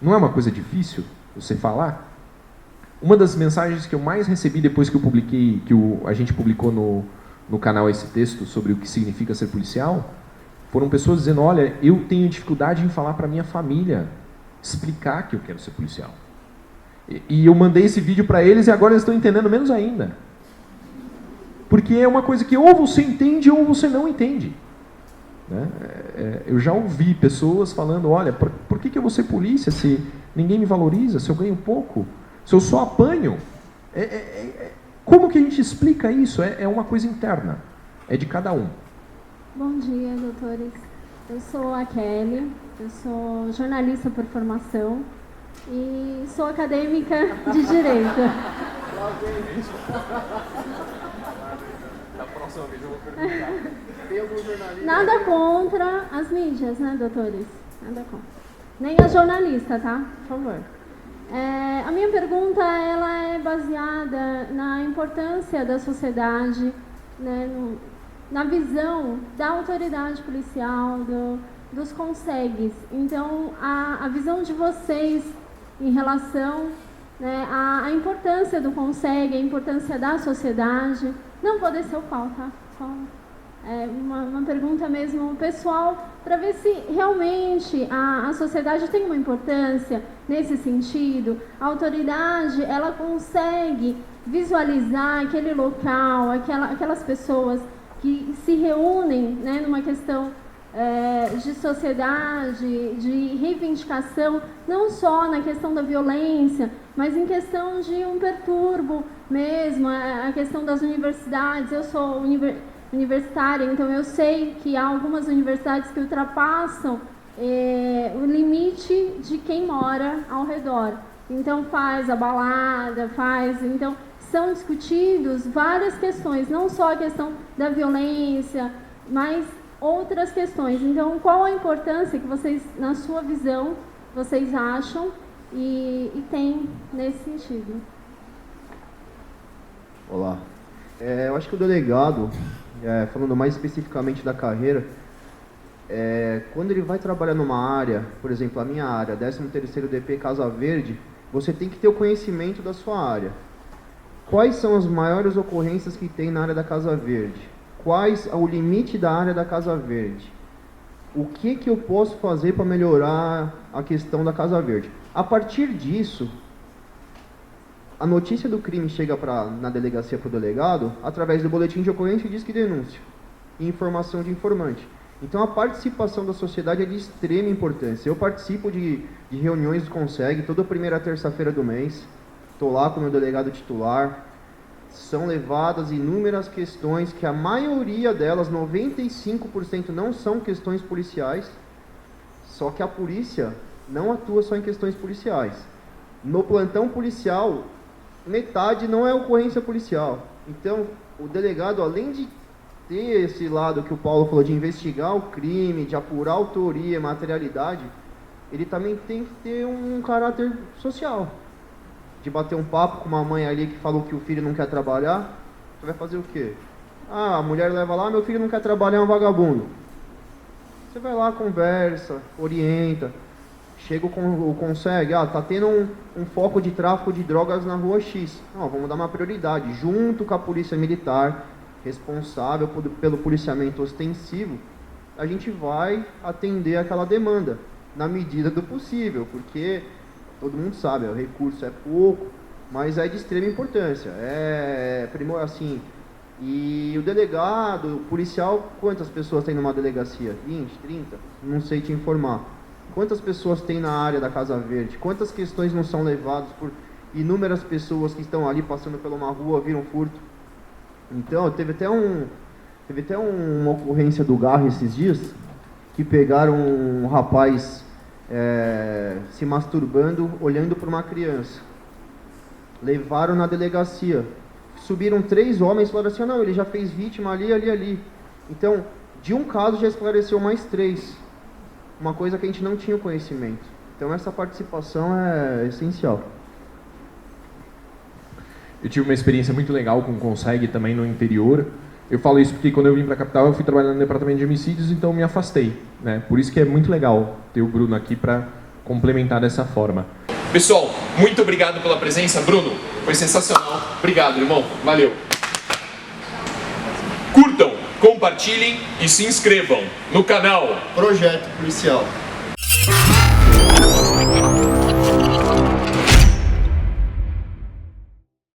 Não é uma coisa difícil você falar? Uma das mensagens que eu mais recebi depois que eu publiquei, a gente publicou no canal esse texto sobre o que significa ser policial, foram pessoas dizendo, olha, eu tenho dificuldade em falar para minha família, explicar que eu quero ser policial. E eu mandei esse vídeo para eles e agora eles estão entendendo menos ainda. Porque é uma coisa que ou você entende ou você não entende. Né? Eu já ouvi pessoas falando, olha, por que eu vou ser polícia se ninguém me valoriza, se eu ganho pouco, se eu só apanho? Como que a gente explica isso? É uma coisa interna, é de cada um. Bom dia, doutores. Eu sou a Kelly, eu sou jornalista por formação e sou acadêmica de Direito. Da próxima vez eu vou perguntar. Tem algum jornalista? Nada contra as mídias, né, doutores? Nada contra. Nem a jornalista, tá? Por favor. A minha pergunta ela é baseada na importância da sociedade, né, na visão da autoridade policial, dos consegues. Então, a visão de vocês em relação, né, à importância do consegue, a importância da sociedade. Não vou descer o pau, tá? Só uma pergunta mesmo pessoal, para ver se realmente a sociedade tem uma importância nesse sentido. A autoridade, ela consegue visualizar aquele local, aquelas pessoas que se reúnem, né, numa questão de sociedade, de reivindicação, não só na questão da violência, mas em questão de um perturbo mesmo, a questão das universidades. Eu sou universitária, então eu sei que há algumas universidades que ultrapassam o limite de quem mora ao redor. Então faz a balada, então são discutidos várias questões, não só a questão da violência, mas outras questões. Então, qual a importância que vocês, na sua visão, vocês acham e tem nesse sentido? Olá. Eu acho que o delegado, falando mais especificamente da carreira, quando ele vai trabalhar numa área, por exemplo, a minha área, 13º DP Casa Verde, você tem que ter o conhecimento da sua área. Quais são as maiores ocorrências que tem na área da Casa Verde? Quais o limite da área da Casa Verde? O que eu posso fazer para melhorar a questão da Casa Verde? A partir disso, a notícia do crime chega na delegacia para o delegado através do boletim de ocorrência e diz que denúncia e informação de informante. Então a participação da sociedade é de extrema importância. Eu participo de reuniões do Consegue toda primeira terça-feira do mês. Estou lá com o meu delegado titular. São levadas inúmeras questões que a maioria delas, 95%, não são questões policiais. Só que a polícia não atua só em questões policiais. No plantão policial, metade não é ocorrência policial. Então, o delegado, além de ter esse lado que o Paulo falou, de investigar o crime, de apurar autoria, materialidade, ele também tem que ter um caráter social. De bater um papo com uma mãe ali que falou que o filho não quer trabalhar, você vai fazer o quê? A mulher leva lá, meu filho não quer trabalhar, é um vagabundo. Você vai lá, conversa, orienta, chega o Consegue, tá tendo um foco de tráfico de drogas na rua X. Não, vamos dar uma prioridade, junto com a polícia militar, responsável pelo policiamento ostensivo, a gente vai atender aquela demanda, na medida do possível, porque todo mundo sabe, o recurso é pouco, mas é de extrema importância. Assim, e o delegado, o policial, quantas pessoas tem numa delegacia? 20, 30? Não sei te informar. Quantas pessoas tem na área da Casa Verde? Quantas questões não são levadas por inúmeras pessoas que estão ali passando por uma rua, viram furto? Então, teve até uma ocorrência do Garra esses dias, que pegaram um rapaz se masturbando, olhando para uma criança. Levaram na delegacia. Subiram 3 homens e falaram assim, não, ele já fez vítima ali. Então, de um caso já esclareceu mais 3. Uma coisa que a gente não tinha conhecimento. Então, essa participação é essencial. Eu tive uma experiência muito legal com o Consegue também no interior. Eu falo isso porque quando eu vim para a capital eu fui trabalhar no departamento de homicídios, então me afastei, né? Por isso que é muito legal ter o Bruno aqui para complementar dessa forma. Pessoal, muito obrigado pela presença. Bruno, foi sensacional. Obrigado, irmão. Valeu. Curtam, compartilhem e se inscrevam no canal Projeto Policial.